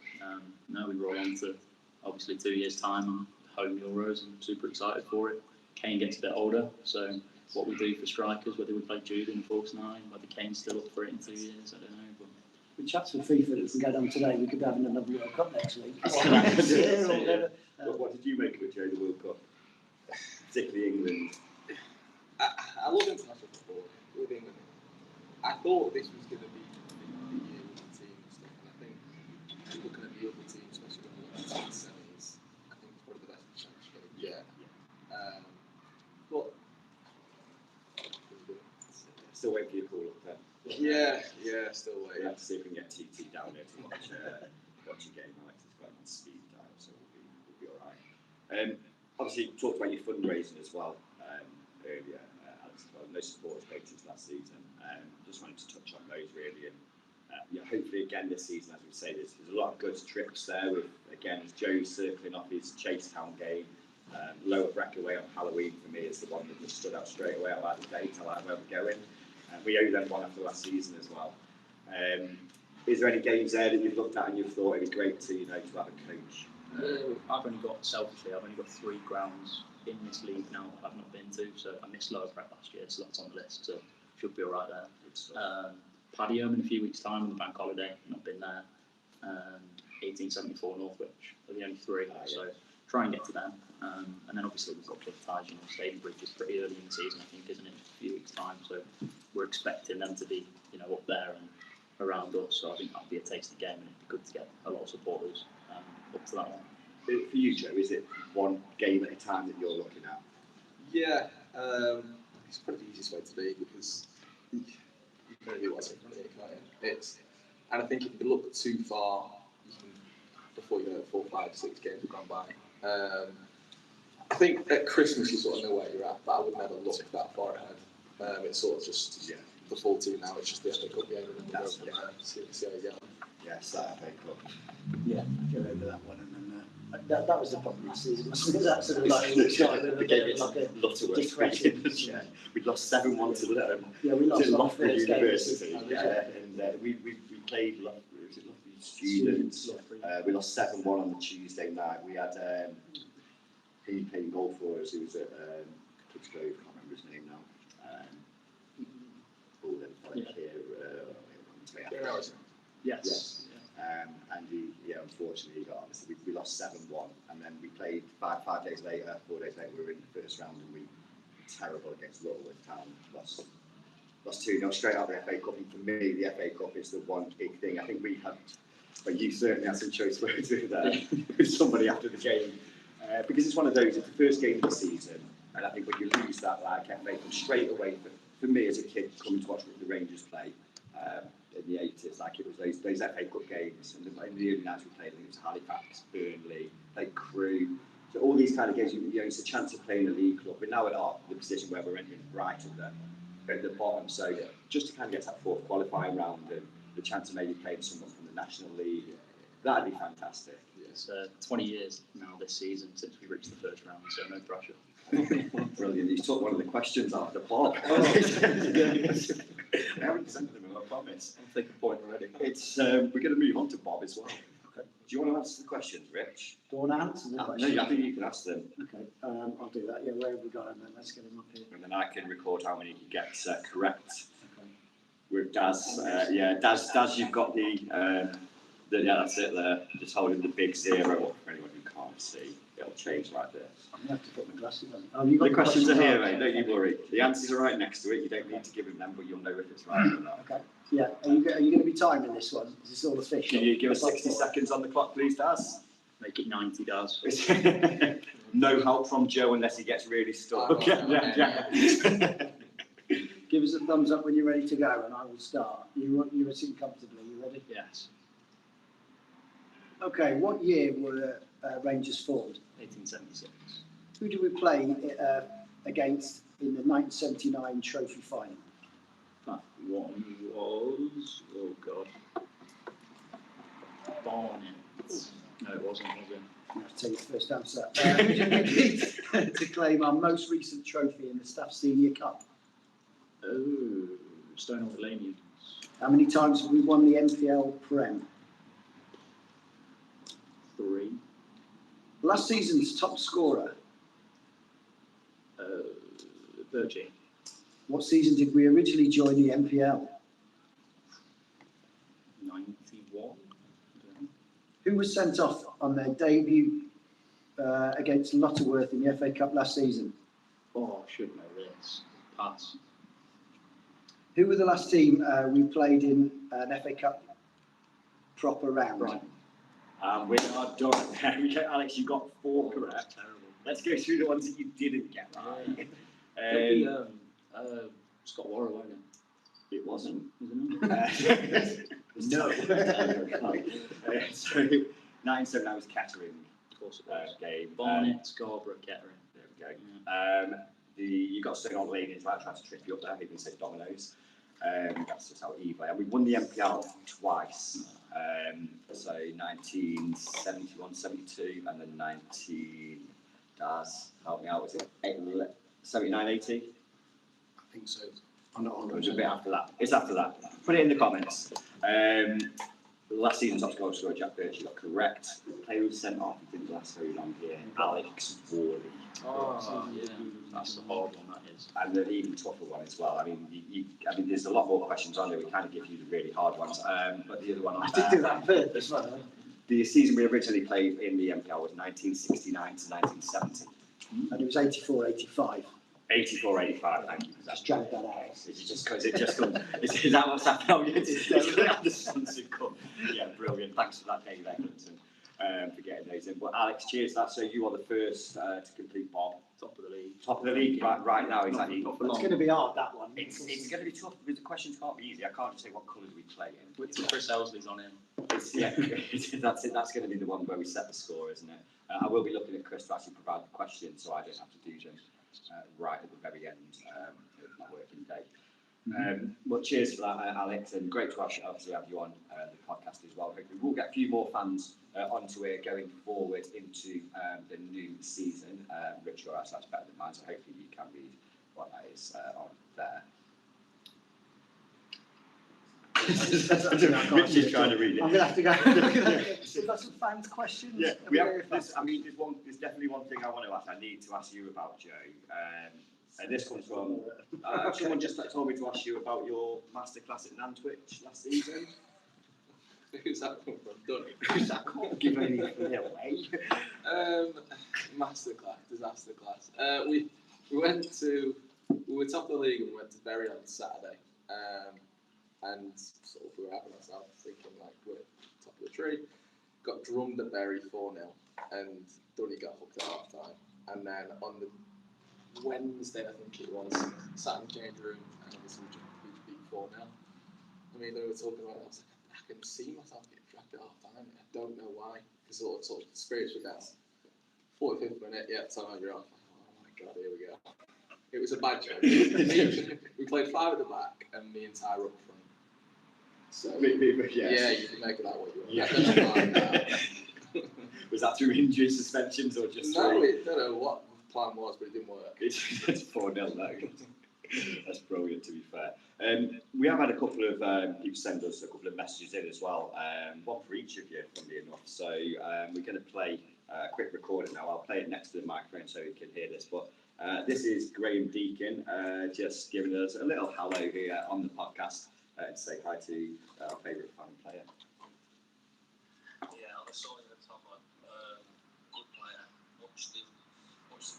no, we roll on to, obviously, 2 years' time and home Euros. I'm super excited for it. Kane gets a bit older, so what we do for strikers, whether we play Jude in the false nine, whether Kane's still up for it in 2 years, I don't know. But With chats with FIFA that can get on today, we could be having another World Cup next week. What did you make of it, Joe, the World Cup? Particularly England. I love international football with England. I thought this was going to be the year with the team and stuff, and I think looking at the other team, especially when we look at the 70's, I think it's probably the best chance you're going to get. But Still waiting for your call up then. yeah, still We'll waiting. have to see if we can get TT down here to watch a game. Alex is going on speed dial, so we'll be all right. Obviously, you talked about your fundraising as well earlier, Alex, as well. No supporters baked into that season. Just wanted to touch on those really, and hopefully again this season, as we say, there's a lot of good trips there. With again, Joe circling off his Chase Town game. Lower Breakaway on Halloween for me is the one that just stood out straight away. I like the date, I like where we're going. We owe them one after last season as well. Is there any games there that you've looked at and you've thought it was great to to have a coach? I've only got 3 grounds in this league now I've not been to, so I missed Lower Prep last year, so that's on the list, so should be all right there. Padium in a few weeks' time on the bank holiday, not been there. 1874 Northwich are the only 3, so try and get to them. And then obviously we've got Cliff Ties, Stadium Bridge is pretty early in the season, I think, isn't it? A few weeks' time, so we're expecting them to be, up there and around us. So I think that'll be a tasty game, and it'd be good to get a lot of supporters up to that one. For you, Joe, is it one game at a time that you're looking at? Yeah, it's probably the easiest way to be because you can only do what's in front of you, can't you? And I think if you look too far, you can, before you know it, 4, 5, 6 games have gone by. I think at Christmas you sort of know where you're at, but I would never look that far ahead. It's sort of just the full team now. It's just the FA Cup game, and then we'll go from there. See how you get on. Yes, that FA Cup. Yeah, go over that one, and then that was the problem this season, wasn't it? That sort of like the game is like a Lutterworth. We lost 7-1 to Luton. Yeah, we lost Loughborough first game. University. And we played Loughborough students. We lost 7-1 on the Tuesday night. We had he playing goal for us. He was at Kids Grove. I can't remember his name now. Yes. And he, unfortunately, obviously we lost 7-1, and then we played 4 days later, we were in the first round, and we were terrible against Lutterworth Town. Lost 2-0 straight out of the FA Cup, and for me, the FA Cup is the one big thing. I think we had, but you certainly had some choice words with somebody after the game, because it's one of those, it's the first game of the season, and I think when you lose that like FA Cup straight away, for me as a kid coming to watch the Rangers play, in the 80s, like it was those FA Cup games, and in the early 90s we played, I think it was Halifax, Burnley, played Crewe, so all these kind of games, it's a chance of playing a league club. We're now at the position where we're entering right at the bottom, so just to kind of get to that 4th qualifying round and the chance of maybe playing someone from the National League, that'd be fantastic. It's 20 years now this season since we reached the first round, so no pressure. Brilliant. You took one of the questions out of the pod. I haven't sent them, I promise. I'll take a point already. It's we're going to move on to Bob as well. Okay. Do you want to answer the questions, Rich? Do you want to answer the question? No, I think you can ask them. Okay, I'll do that. Yeah, where have we got him then? Let's get him up here. And then I can record how many he gets correct. Okay. With Daz, Daz, you've got that's it there. Just holding the big 0 up for anyone who can't see. It'll change like this. I'm going to have to put my glasses on. Oh, you got the questions are here, mate. Okay. Don't you worry. The answers are right next to it. You don't need to give him them, but you'll know if it's right or not. Okay. Yeah. Are you going to be timing this one? Is this all official? Can you give us 60 seconds on the clock, please, Daz? Make it 90, Daz. No help from Joe unless he gets really stuck. Give us a thumbs up when you're ready to go, and I will start. You're sitting comfortably. You ready? Yes. Okay. What year were Rangers formed? 1876. Who did we play against in the 1979 trophy final? That one was, oh God, Barnet. No, No, it wasn't, was it? I have to take the first answer. Who did we beat to claim our most recent trophy in the Staff Senior Cup? Oh, Stonewall Lanians. How many times have we won the MPL Prem? 3. Last season's top scorer. Virgin. What season did we originally join the MPL? 91. Who was sent off on their debut against Lutterworth in the FA Cup last season? Oh, I should know this. Pass. Who were the last team we played in an FA Cup proper round? Right. We are done. Alex, you got 4 correct. Terrible. Let's go through the ones that you didn't get right. It'll be Scott Worrell, won't it? It wasn't. No. So 979 was Kettering Of course it was. game. Barnet, Scarborough, Kettering. There we go. You got Stonewall Lane as well. I tried to trip you up there. Even said Dominoes. That's just how evil. And we won the MPL twice. So 1971, 72, and then 19. Daz, help me out. Was it 79, 80? I think so. I'm not It was a bit after that. It's after that. Put it in the comments. Last season's top scorer, Jack Birch, you got correct. The player who was sent off, it didn't last very long here, Alex Worley. Oh, yeah. That's a hard one, that is. And an even tougher one as well. I mean, there's a lot more questions on there. We kind of give you the really hard ones. But the other one, I did do that bit as well. the season we originally played in the MPL was 1969 to 1970. And it was 84, 85. 84, 85, thank you for that. Just drag that out. Is it just because it just comes? Is that what's happening? It's the Suns have come. Yeah, brilliant. Thanks for that, Dave Eccleston, for getting those in. But Alex, cheers for that. So you are the first to complete Bob. Top of the league. Top of the league right now, exactly. Not for It's long. going to be hard, that one. It's going to be tough because the questions can't be easy. I can't just say what colours we play in. With Chris Elsley's on him. Yeah, that's it. That's going to be the one where we set the score, isn't it? I will be looking at Chris to actually provide the questions, so I don't have to do them right at the very end of my working day. But cheers for that, Alex, and great to obviously have you on the podcast as well. Hopefully, we'll get a few more fans onto it going forward into the new season. Rich, your eyesight's better than mine, so hopefully you can read what that is on there. Rich is trying to read it. I'm going to have to go. We've got some fans' questions. Yeah, we have. There's definitely one thing I want to ask. I need to ask you about, Joe. And this comes from someone just told me to ask you about your masterclass at Nantwich last season. Who's that come from? Donny. Who's that called? Give anything away. Masterclass, disaster class. We were top of the league and we went to Bury on Saturday. And sort of we were having ourselves thinking like we're top of the tree. Got drummed at Bury 4-0 and Donny got hooked at half time. And then on the Wednesday, I think it was, sat in the change room and obviously we beat 4-0. I mean, they were talking about it, I was like, I can see myself getting dragged at half time. I don't know why. Because sort of spirits were down. 45th minute, yeah, time you're off. Oh my god, here we go. It was a bad choice. We played 5 at the back and the entire up front. So yeah, you can make it that way you want. Yeah. Was that through injury, suspensions, or just? No, I don't know what the plan was, but it didn't work. It's 4-0 now. That's brilliant, to be fair. We have had a couple of people send us a couple of messages in as well. One for each of you, funnily enough. So we're going to play a quick recording now. I'll play it next to the microphone so you can hear this. But this is Graham Deacon just giving us a little hello here on the podcast and say hi to our favourite fan player. Yeah, I saw him at the time, good player. Watched him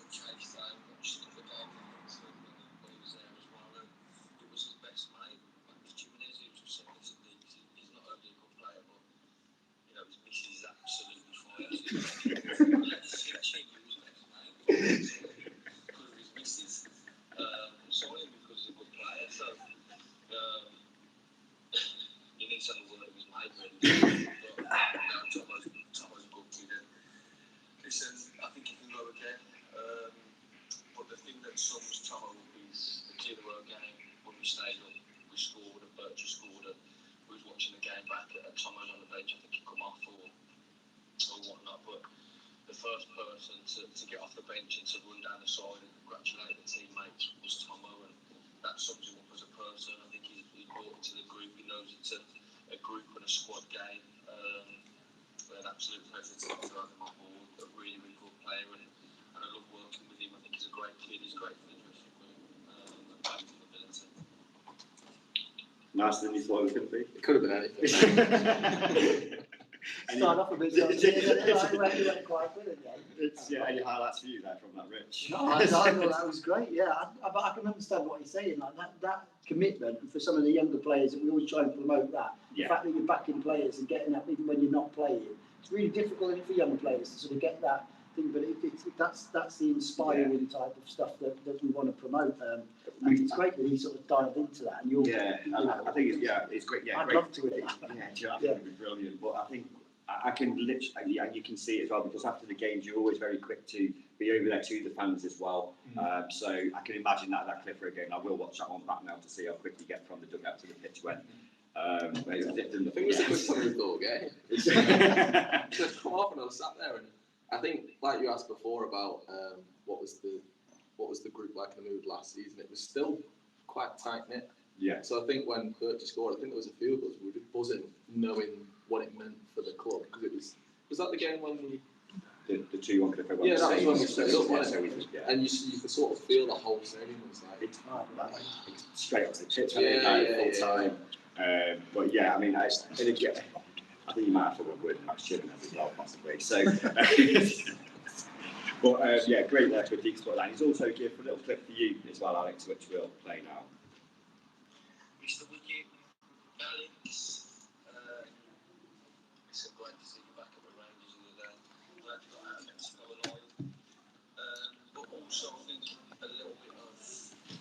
chase time, watched him for games when he was there as well. And it was his best mate. Jimenez, he was just saying, listen, he's not only a good player, but you know, his missus is absolutely fine. She was best mate because of his missus. Saw him because he's a good player. So you need someone who was mate, really. Tomo's good kid. Listen, I think he can go again. But the thing that sums Tomo is the Killero game when we stayed up, we scored, and Birchie scored, and we was watching the game back, and Tomo's on the bench. I think he come off or whatnot. first person to get off the bench and to run down the side and congratulate the teammates was Tomo, and that sums him up as a person. I think he's brought into the group. He knows it's a group and a squad game. An absolute pleasure to have him on board. A really, really good player, and I love working with him. I think he's a great kid. He's great for the dressing room. And back to ability. Nicer than you thought it was going to be. It could have been anything. Start off a bit. Went quite good again. Any highlights for you there from that, Rich? No, I thought that was great. Yeah, I can understand what you're saying. Like that commitment for some of the younger players, and we always try and promote that. Yeah. The fact that you're backing players and getting that even when you're not playing, it's really difficult isn't it, for young players to sort of get that thing. But that's the inspiring type of stuff that we want to promote. And it's great that he sort of dived into that. And you're, I think it's great. Yeah, I'd great. love to with it. It'd be brilliant. But I think I can literally, and you can see it as well, because after the games you're always very quick to be over there to the fans as well. So I can imagine that Clifford game. I will watch that one back now to see how quick you get from the dugout to the pitch when. But it was different. I think it was a good time we thought, just come off and I was sat there, and I think, like you asked before about what was the group like in the mood last season, it was still quite tight knit. Yeah. So I think when Bertie scored, I think there was a few of us we were just buzzing, knowing what it meant for the club, because it was that the game when we. The 2-1 Clifford one. Yeah, that was when we set it up, Yeah, wasn't it? And you could sort of feel the whole stadium was like. It's straight up the pitch. Full time. But yeah, I mean, I think you might have to work with Max Chibnall as well, possibly. So, but yeah, great work with Deeks. And he's also given a little clip for you as well, Alex, which we'll play now. Mr. Wicket, Alex, it's so great to see you back at the Rangers the other day. Glad you got out of Mexico alive. But also, I think a little bit of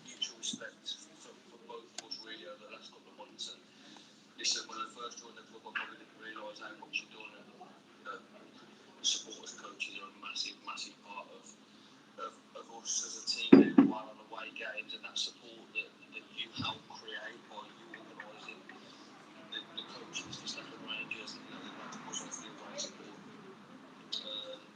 mutual respect for both of us really over the last couple of months. And listen, when I first joined the club, I probably didn't realise how much you've done. And the supporters, coaches are a massive, massive part of us as a team while on away games, and that support that you help create by you organising the coaches, the staff and Rangers, and that push off the away support.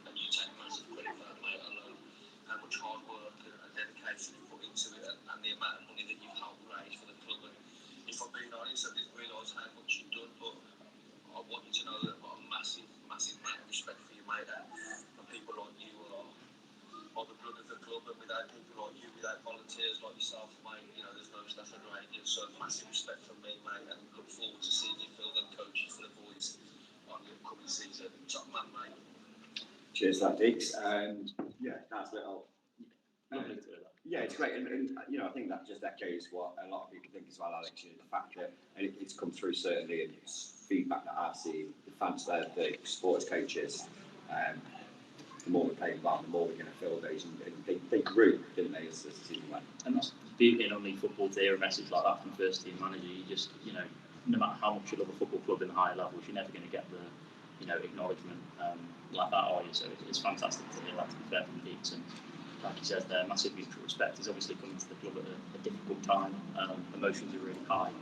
And you take massive credit for that, mate. I know how much hard work and dedication you put into it, and the amount of money that you've helped raise for the club. And if I'm being honest, I didn't realise how much you've done, but I want you to know that I've got a massive, massive amount of respect for you, mate. And people like you are the blood of the club, and without people like you, without volunteers like yourself, mate, there's no staff and Rangers. So massive respect from me, mate, and look forward to seeing you fill them coaches for the boys on the upcoming season. Top man, mate. Cheers, that Deeks. And yeah, that's little. Lovely to hear that. Yeah, it's great, and I think that just echoes what a lot of people think as well, Alex. The fact that, and it's come through certainly, and it's feedback that I've seen. The fans there, the sports coaches. The more we play involved, the more we're going to fill those, and they grew, didn't they, as the season went? And that's the beauty in only football to hear a message like that from first team manager. You just, no matter how much you love a football club in the higher levels, you're never going to get the, acknowledgement like that, are you? So it's fantastic to hear that, to be fair, from Deeks. And like he says there, massive mutual respect. He's obviously coming to the club at a difficult time. Emotions are really high,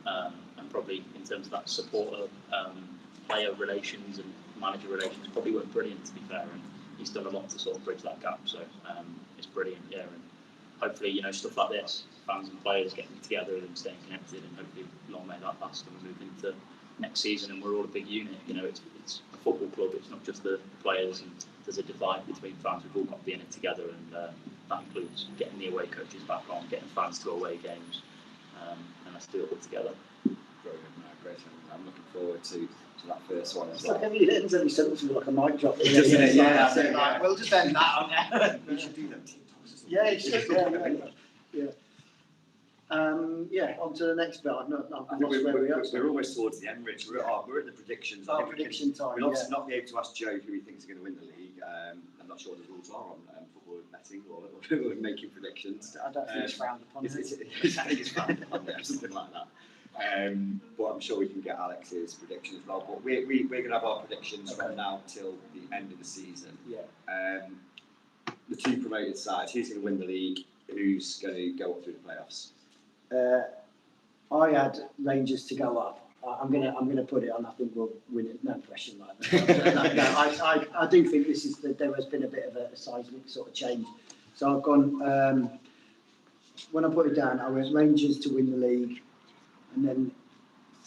and probably in terms of that supporter, player relations and manager relations probably weren't brilliant, to be fair. And he's done a lot to sort of bridge that gap, so it's brilliant, yeah. And hopefully, stuff like this, fans and players getting together and staying connected, and hopefully long may that last and we move into next season and we're all a big unit. It's a football club, it's not just the players, and there's a divide between fans. We've all got to be in it together, and that includes getting the away coaches back on, getting fans to away games, and let's do it all together. Brilliant, great. I'm looking forward to that first one as It's well. like every sentence with like a mic drop. Doesn't it? Yeah, Like, we'll just end that on there. We should do them. Yeah, it should. Yeah. On to the next bit. I've lost where we are. We're almost towards the end, Rich. We're at the predictions. Our prediction time. We'll obviously not be able to ask Joe who he thinks is going to win the league. I'm not sure what the rules are on football betting or making predictions. I don't think it's frowned upon. I think it's frowned upon, something like that. But I'm sure we can get Alex's prediction as well. But we're going to have our predictions from now till the end of the season. Yeah. The two promoted sides, who's going to win the league? Who's going to go up through the playoffs? I had Rangers to go up. I'm gonna put it on. I think we'll win it. No pressure like that. I do think this is there has been a bit of a seismic sort of change. So I've gone. When I put it down, I went Rangers to win the league, and then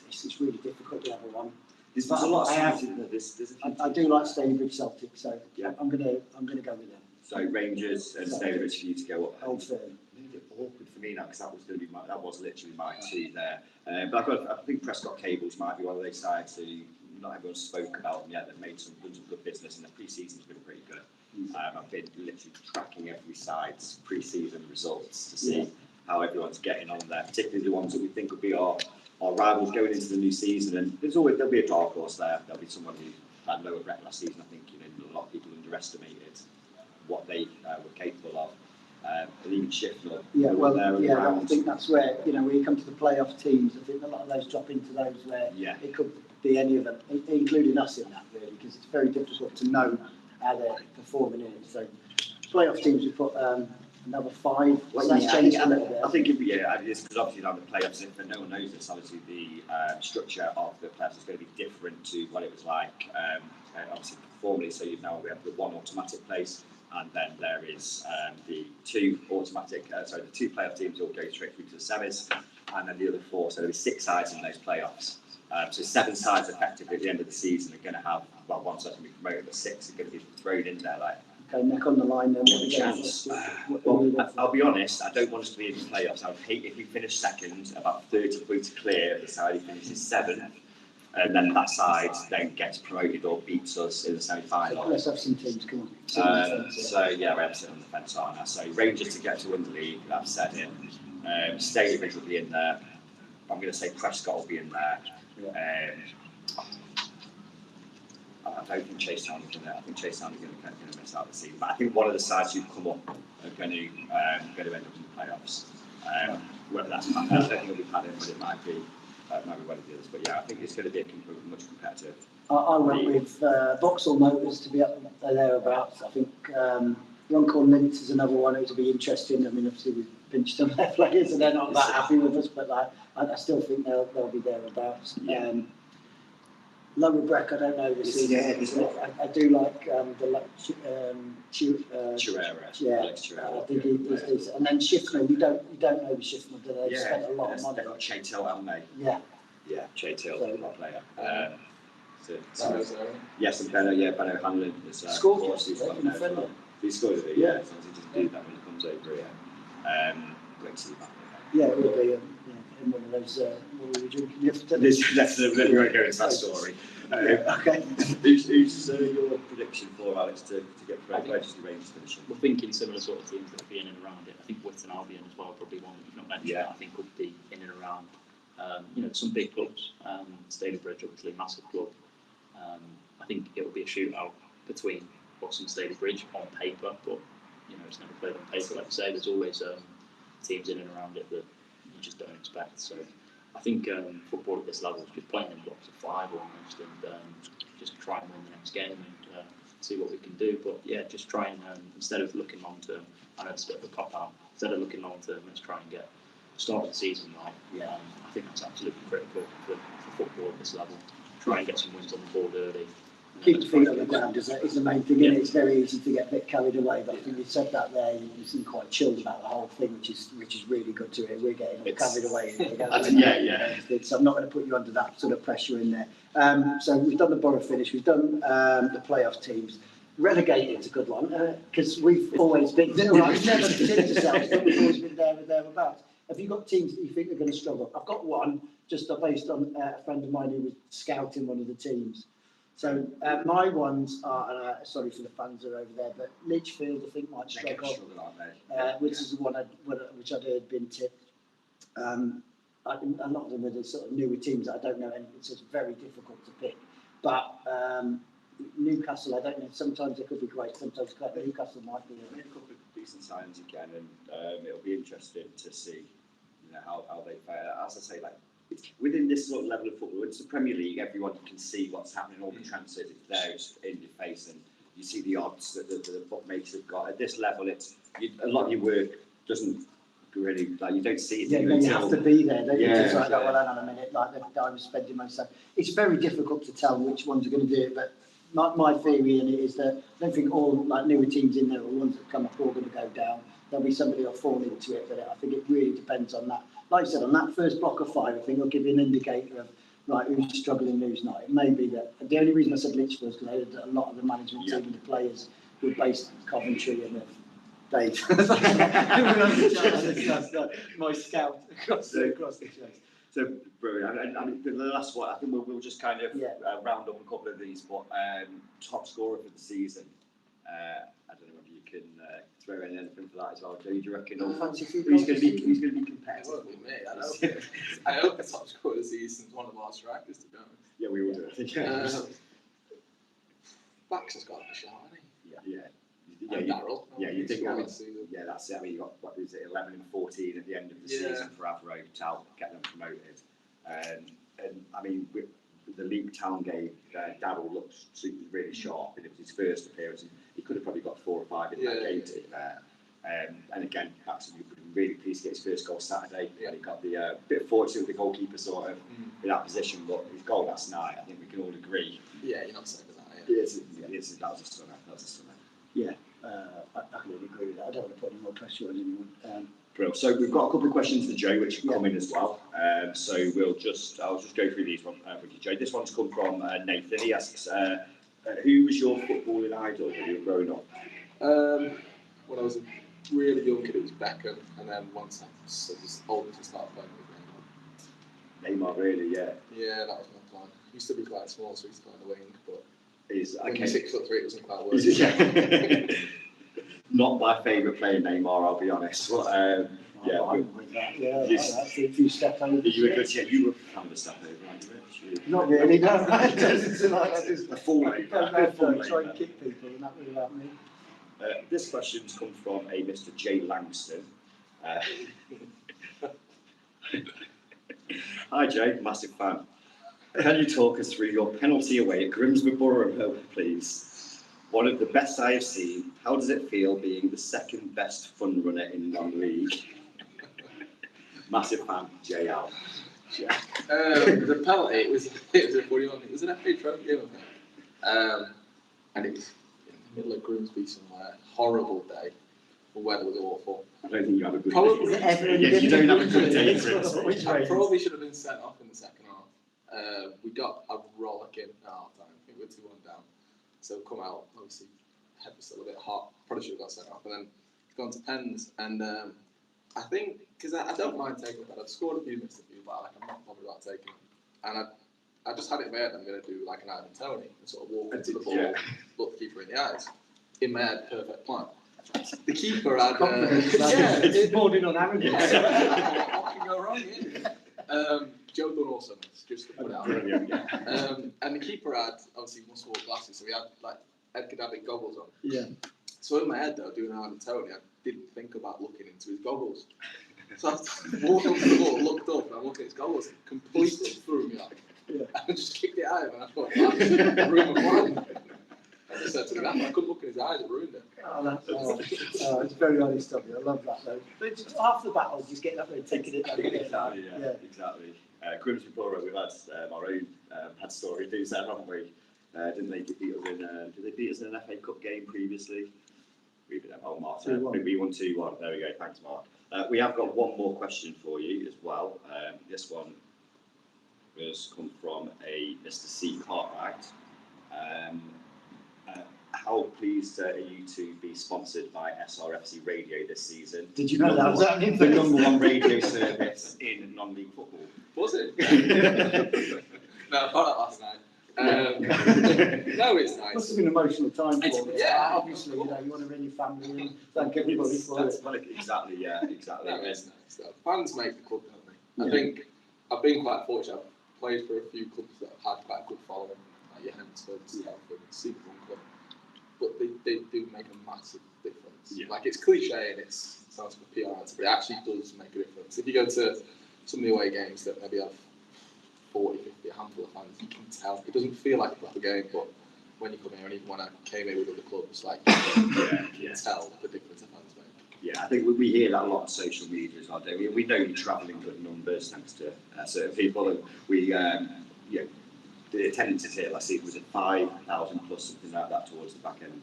this is really difficult. The other one. There's a lot of sides, isn't there? I do like Stalybridge Celtic, so yeah. I'm gonna go with them. So Rangers and Stalybridge for you to go up. Old Firm. A bit awkward for me now because that was literally my two there. But I think Prescott Cables might be one of those sides who not everyone spoke about them yet. They've made some good business, and the pre-season's been pretty good. I've been literally tracking every side's pre-season results to see how everyone's getting on there, particularly the ones that we think will be our rivals going into the new season. And there'll be a dark horse there. There'll be someone who had lower Brett last season. I think a lot of people underestimated what they were capable of. And even Shifnal. I think that's where when you come to the playoff teams, I think a lot of those drop into those where it could be any of them, including us in that really, because it's very difficult to know how they're performing in it. So playoff teams, we put another 5. Well, so that's changed a little bit. I think it's because obviously now the playoffs, if no one knows this, obviously the structure of the playoffs is going to be different to what it was like obviously formerly. So we have the one automatic place, and then there is the two playoff teams will go straight through to the 70's, and then the other 4. So there'll be 6 sides in those playoffs. So 7 sides effectively at the end of the season are going to have, one side's going to be promoted, but 6 are going to be thrown in there. Okay, neck on the line then. What chance? I'll be honest, I don't want us to be in the playoffs. I would hate if we finish second, about 30 points clear of the side who finishes 7th, and then that side then gets promoted or beats us in the semi-final. Let's have some teams, come on. We have to sit on the fence, aren't I? So Rangers to get to win the league, I've said it. Stalybridge will be in there. I'm going to say Prescott will be in there. I don't think Chase Town is going to. I think Chase Town is going to miss out the season. But I think one of the sides who come up are going to end up in the playoffs. Whether that's I don't think it'll be Paddington, but it might be one of the others. But I think it's going to be much competitive. I went with Vauxhall Motors to be up there thereabouts. I think Runcorn Mints is another one who'll be interesting. I mean, obviously we've pinched some of their players and they're not that happy with us, but I still think they'll be thereabouts. Lower Breck, I don't know this season. I do like Chirera. I think he's decent. And then Shifnal, you don't know the Shifnal, do they? They've spent a lot of money. They've got Che Till, haven't they? Yeah, Che Till, top player. Yes, and Benno Hanlon is scored yesterday. He scored it, as long as he doesn't do that when he comes over here. Great to see that. Yeah, it would be in one of those what we were drinking yesterday. Let's go into that story. Okay. Who's your prediction for Alex to get promoted to Rangers finishing? We're thinking similar sort of teams that will be in and around it. I think Witton Albion as well, probably one that you've not mentioned. I think would be in and around. Some big clubs. Stalybridge, obviously, massive club. I think it will be a shootout between us and Stalybridge on paper, but it's never played on paper. Like I say, there's always teams in and around it that you just don't expect. So I think football at this level is just playing in blocks of 5 almost, and just try and win the next game and see what we can do. But just try and instead of looking long term, I know it's a bit of a cop out. Instead of looking long term, let's try and get the start of the season right. I think that's absolutely critical for football at this level. Try and get some wins on the board early. Keep the feet on the ground is the main thing. It's very easy to get a bit carried away, but I think you said that there. You seem quite chilled about the whole thing, which is really good to hear. We're getting carried away. So I'm not going to put you under that sort of pressure in there. So we've done the borough finish. We've done the playoff teams. Relegate a good one because we've always been there. We've never considered ourselves, but we've always been there or thereabouts. Have you got teams that you think are going to struggle? I've got one just based on a friend of mine who was scouting one of the teams. So my ones are, sorry for the fans who are over there, but Lichfield I think might struggle, which is the one which I'd heard been tipped. A lot of them are the sort of newer teams that I don't know, and it's just very difficult to pick. But Newcastle, I don't know, sometimes they could be great, sometimes Newcastle might be. A couple of decent signs again, and it'll be interesting to see how they fare. As I say, within this sort of level of football, it's the Premier League, everyone can see what's happening, all the transfers, it's there, it's in your face, and you see the odds that the bookmakers have got. At this level, a lot of your work doesn't really, like, you don't see it. Yeah, do you until- have to be there, don't you? Yeah, Just like, yeah. well, hang on a minute, like I was spending myself. It's very difficult to tell which ones are going to do it, but my theory in it is that I don't think all like newer teams in there or ones that come up are all going to go down. There'll be somebody who'll fall into it, but I think it really depends on that. Like I said, on that first block of 5, I think it'll give you an indicator of right who's struggling, who's not. It may be that the only reason I said Lichfield was because I heard that a lot of the management team and the players were based in Coventry and Dave. That's my scout across the chase. So brilliant. And I mean, the last one, I think we'll just kind of round up a couple of these. But top scorer for the season. I don't know if you can throw in anything for that as well. Do you reckon? Who's going to be competitive? It won't be me. I hope the top scorer of the season is one of our strikers, to be honest. Yeah, we will do it. I think. Baxter's got a shot, hasn't he? Yeah. And Darryl. Yeah, you think. I mean, season. yeah, that's it. I mean, you got what is it, 11 and 14 at the end of the season for Avro to help get them promoted. And I mean, with the League Town game, Darryl looked really sharp, and it was his first appearance. And he could have probably got 4 or 5 in that game. To be fair. And again, Baxter would be really pleased to get his first goal Saturday. Yeah. And he got the bit of fortunate with the goalkeeper sort of in that position, but his goal last night, I think we can all agree. Yeah, you're not saying that. That was a stunner. Yeah, I can really agree with that. I don't want to put any more pressure on anyone. Brilliant. So we've got a couple of questions for Joe, which have come in as well. So I'll just go through these one with you, Joe. This one's come from Nathan. He asks, who was your footballing idol when you were growing up? When I was a really young kid, it was Beckham, and then once I was old enough to start playing with Neymar, really, yeah. Yeah, that was my plan. He used to be quite small, so he used to play on the wing, but when you're 6'3", it wasn't quite working. Not my favourite player, Neymar, I'll be honest. But, If you step over. You were good, yeah. You were kind of a step over, aren't you? Not really, no. I just a fall over. try and kick people, and that really helped me. This question's come from a Mr. J. Langston. Hi, Jay, massive fan. Can you talk us through your penalty away at Grimsby Borough, please? One of the best I have seen. How does it feel being the second best fun runner in non-league? Massive fan, JL. The penalty, it was a funny one. It was an FA Trophy game, and it was in the middle of Grimsby somewhere. Horrible day. The weather was awful. I don't think you have a good probably, day. You don't have a good day. I probably should have been sent off in the second half. We got a rollicking at half time. I think we were 2-1 down. So come out, obviously, head was still a bit hot. Probably should have got sent off. And then gone to pens. And I think, because I don't mind taking it, but I've scored a few, missed a few, but I'm not bothered about taking it. And I just had it in my head, I'm going to do like an Ivan Toney and sort of walk into the ball, look the keeper in the eyes. In my head, perfect plan. The keeper had... it's bordering on arrogance. What can go wrong here? Joe done also missed, just to put it out. And the keeper had, obviously, must-wear glasses, so he had like Edgar Davitt goggles on. Yeah. So in my head, though, doing Ivan Toney, I didn't think about looking into his goggles. So I walked up to the ball, looked up, and I looked at his goggles, and completely threw me off. Yeah. I just kicked it at him, and I thought, wow, ruined my plan. I just said to him, I couldn't look in his eyes, it ruined it. It's very honest of you. I love that, though. But just half the battle is just getting up there and taking it. Exactly. Grimsby Borough, we've had our own had story do that, haven't we? Didn't they beat us in? Did they beat us in an FA Cup game previously? We beat them. Oh, Mark. We won 2-1. There we go. Thanks, Mark. We have got one more question for you as well. This one has come from a Mr. C. Cartwright. How pleased are you to be sponsored by SRFC Radio this season? Did you know that was happening? The #1 radio service in non-league football. Was it? No, I thought that last night. No, it's nice. Must have been an emotional time for you. Yeah, obviously, you want to ring your family and thank everybody for it. Exactly. No, it's nice. Though. Fans make the club, don't they? I think I've been quite fortunate. I've played for a few clubs that have had quite a good following, like your Hempstead, Telford, Super Club. But they do make a massive difference. Yeah. Like, it's cliche and it sounds like a PR answer, but it actually does make a difference. If you go to some of the away games that maybe have 40, 50, a handful of fans, you can tell. It doesn't feel like a proper game, but when you come here, and even when I came here with other clubs, like, you can tell the difference the fans make. Yeah, I think we hear that a lot on social media as well, don't we? We know you travel in good numbers thanks to certain people, and we, the attendances here last season was at 5,000 plus, something like that, towards the back end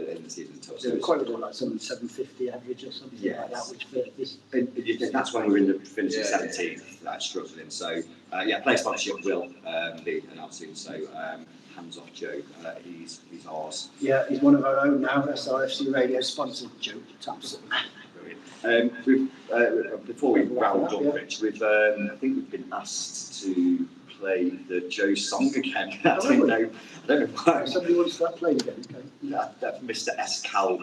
in the season. So we quoted like something 750 average or something like that, which for this. And that's when we're in the finishing 17th, struggling. So player sponsorship will be announced soon. So hands off Joe, he's ours. Yeah, he's one of our own now. SRFC Radio sponsored Joe Thompson. Before we round up, Rich, I think we've been asked to play the Joe song again. I don't know why. Somebody wants that played again, okay? That Mr. S. Cal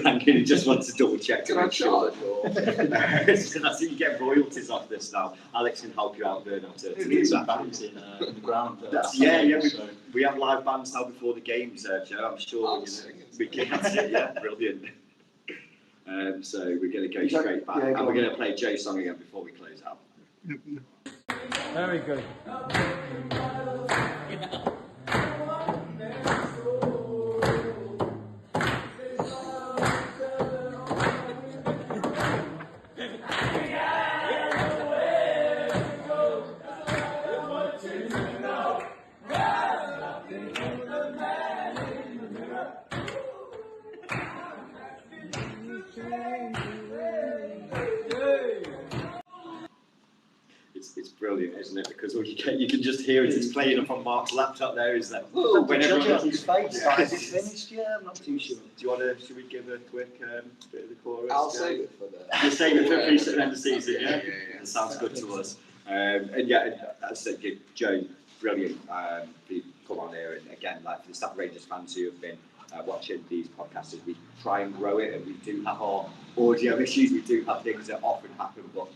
ranking, he just wants to double check to make sure. That's it, you get royalties off this now. Alex can help you out there now to Get some bands in the ground. we have live bands now before the games, Joe. I'm sure we can. That's it, yeah, brilliant. So we're going to go straight back, and we're going to play Joe's song again before we close out. Very good. It's brilliant, isn't it? Because all you can just hear it. It's playing up on Mark's laptop there. Is that whenever his face? Is it finished? Yeah, I'm not too sure. Do you want to? Should we give a quick bit of the chorus? I'll save it for the. You'll save it for the end of the season. Yeah. That sounds good to us. And as I said, Joe, brilliant. Come on here, and again, like for the Staff Rangers fans who have been watching these podcasts, we try and grow it, and we do have our audio issues. We do have things that often happen, but.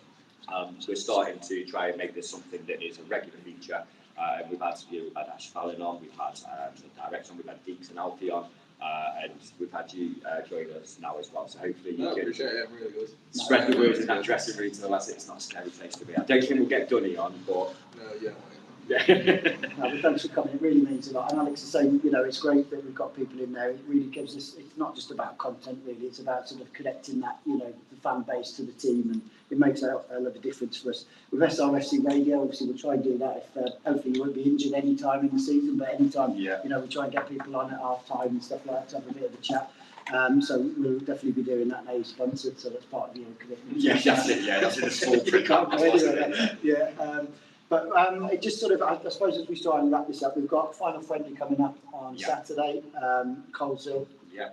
We're starting to try and make this something that is a regular feature. We've had Ash Fallon on, we've had the director on, we've had Deeks and Alfie on, and we've had you join us now as well. So hopefully you can Really good. spread the word in that dressing room to the lads. It's not a scary place to be. I don't think we'll get Dunny on, but No, No, thanks for coming. It really means a lot. And Alex is saying, it's great that we've got people in there. It really gives us. It's not just about content, really. It's about sort of connecting that, the fan base to the team, and it makes a lot of difference for us. With SRFC Radio, obviously, we'll try and do that. If hopefully you won't be injured any time in the season, but any time, we try and get people on at half time and stuff like that to have a bit of a chat. So we'll definitely be doing that now. You're sponsored, so that's part of your commitment. yeah, that's it. Yeah, that's in the small print. But it just sort of, I suppose, as we try and wrap this up, we've got final friendly coming up on Saturday, Coleshill. Yeah.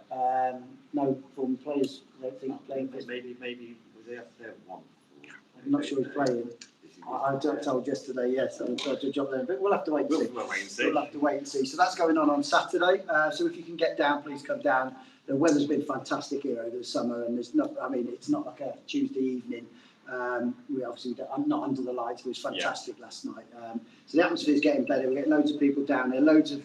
No former players, I don't think, playing. Maybe was there one? I'm not sure he's playing. I told yesterday, yes, I'm trying to jump there, but we'll have to wait and see. We'll wait and see. We'll have to wait and see. So that's going on Saturday. So if you can get down, please come down. The weather's been fantastic here over the summer, and it's not like a Tuesday evening. We obviously I'm not under the lights. It was fantastic last night. So the atmosphere is getting better. We get loads of people down there. Loads of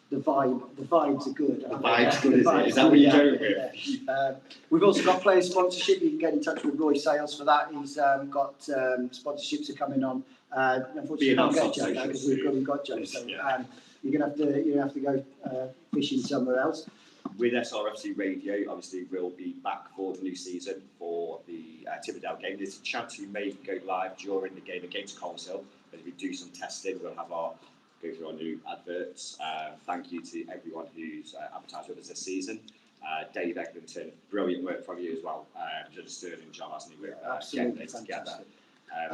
the vibes are good. The vibes good. Is that what you're doing with? We've also got player sponsorship. You can get in touch with Roy Sales for that. He's got sponsorships are coming on. Unfortunately, we can't get Joe now because we've got Joe. So you're gonna have to go fishing somewhere else. With SRFC Radio, obviously we'll be back for the new season for the Timmerdale game. There's a chance we may go live during the game against Coleshill as we do some testing. We'll have go through our new adverts. Thank you to everyone who's advertised with us this season. Dave Eglinton, brilliant work from you as well. Done a sterling job, hasn't he? Absolutely fantastic. Together.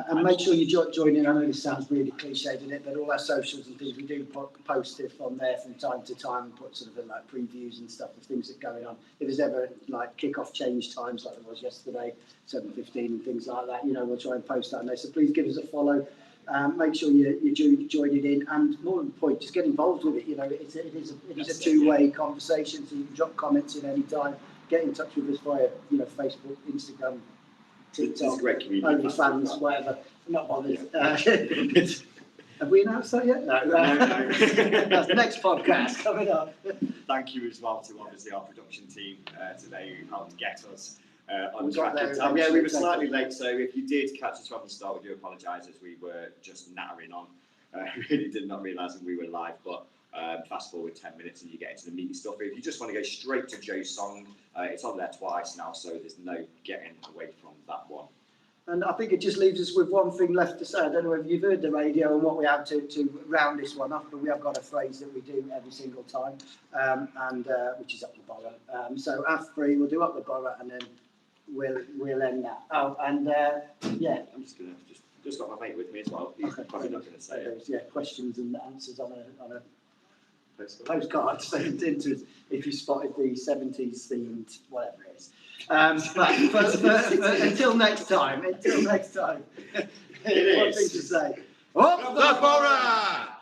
And make sure you join in. I know this sounds really cliched, doesn't it? But all our socials and things, we do post it on there from time to time and put sort of like previews and stuff of things that are going on. If there's ever like kick-off change times like there was yesterday, 7:15 and things like that, we'll try and post that on there. So please give us a follow. Make sure you join it in, and more than the point, just get involved with it. It is a two-way conversation, so you can drop comments in any time. Get in touch with us via Facebook, Instagram, TikTok, OnlyFans, whatever. I'm not bothered. Have we announced that yet? No. That's the next podcast coming up. Thank you as well to obviously our production team today who helped get us on We track. got there Yeah, we were slightly late, so if you did catch us from the start, we do apologise as we were just nattering on. Really did not realise that we were live, but Fast forward 10 minutes and you get into the meaty stuff. If you just want to go straight to Joe's song, it's on there twice now, so there's no getting away from that one. And I think it just leaves us with one thing left to say. I don't know if you've heard the radio and what we have to round this one off, but we have got a phrase that we do every single time, which is up the borough. So after 3, we'll do up the borough, and then we'll end that. Oh, and yeah, I'm just got my mate with me as well. He's probably not going to say it. Yeah, questions and answers on a postcard sent into us if you spotted the 70s themed whatever it is. But until next time. One thing to say. Up the borough!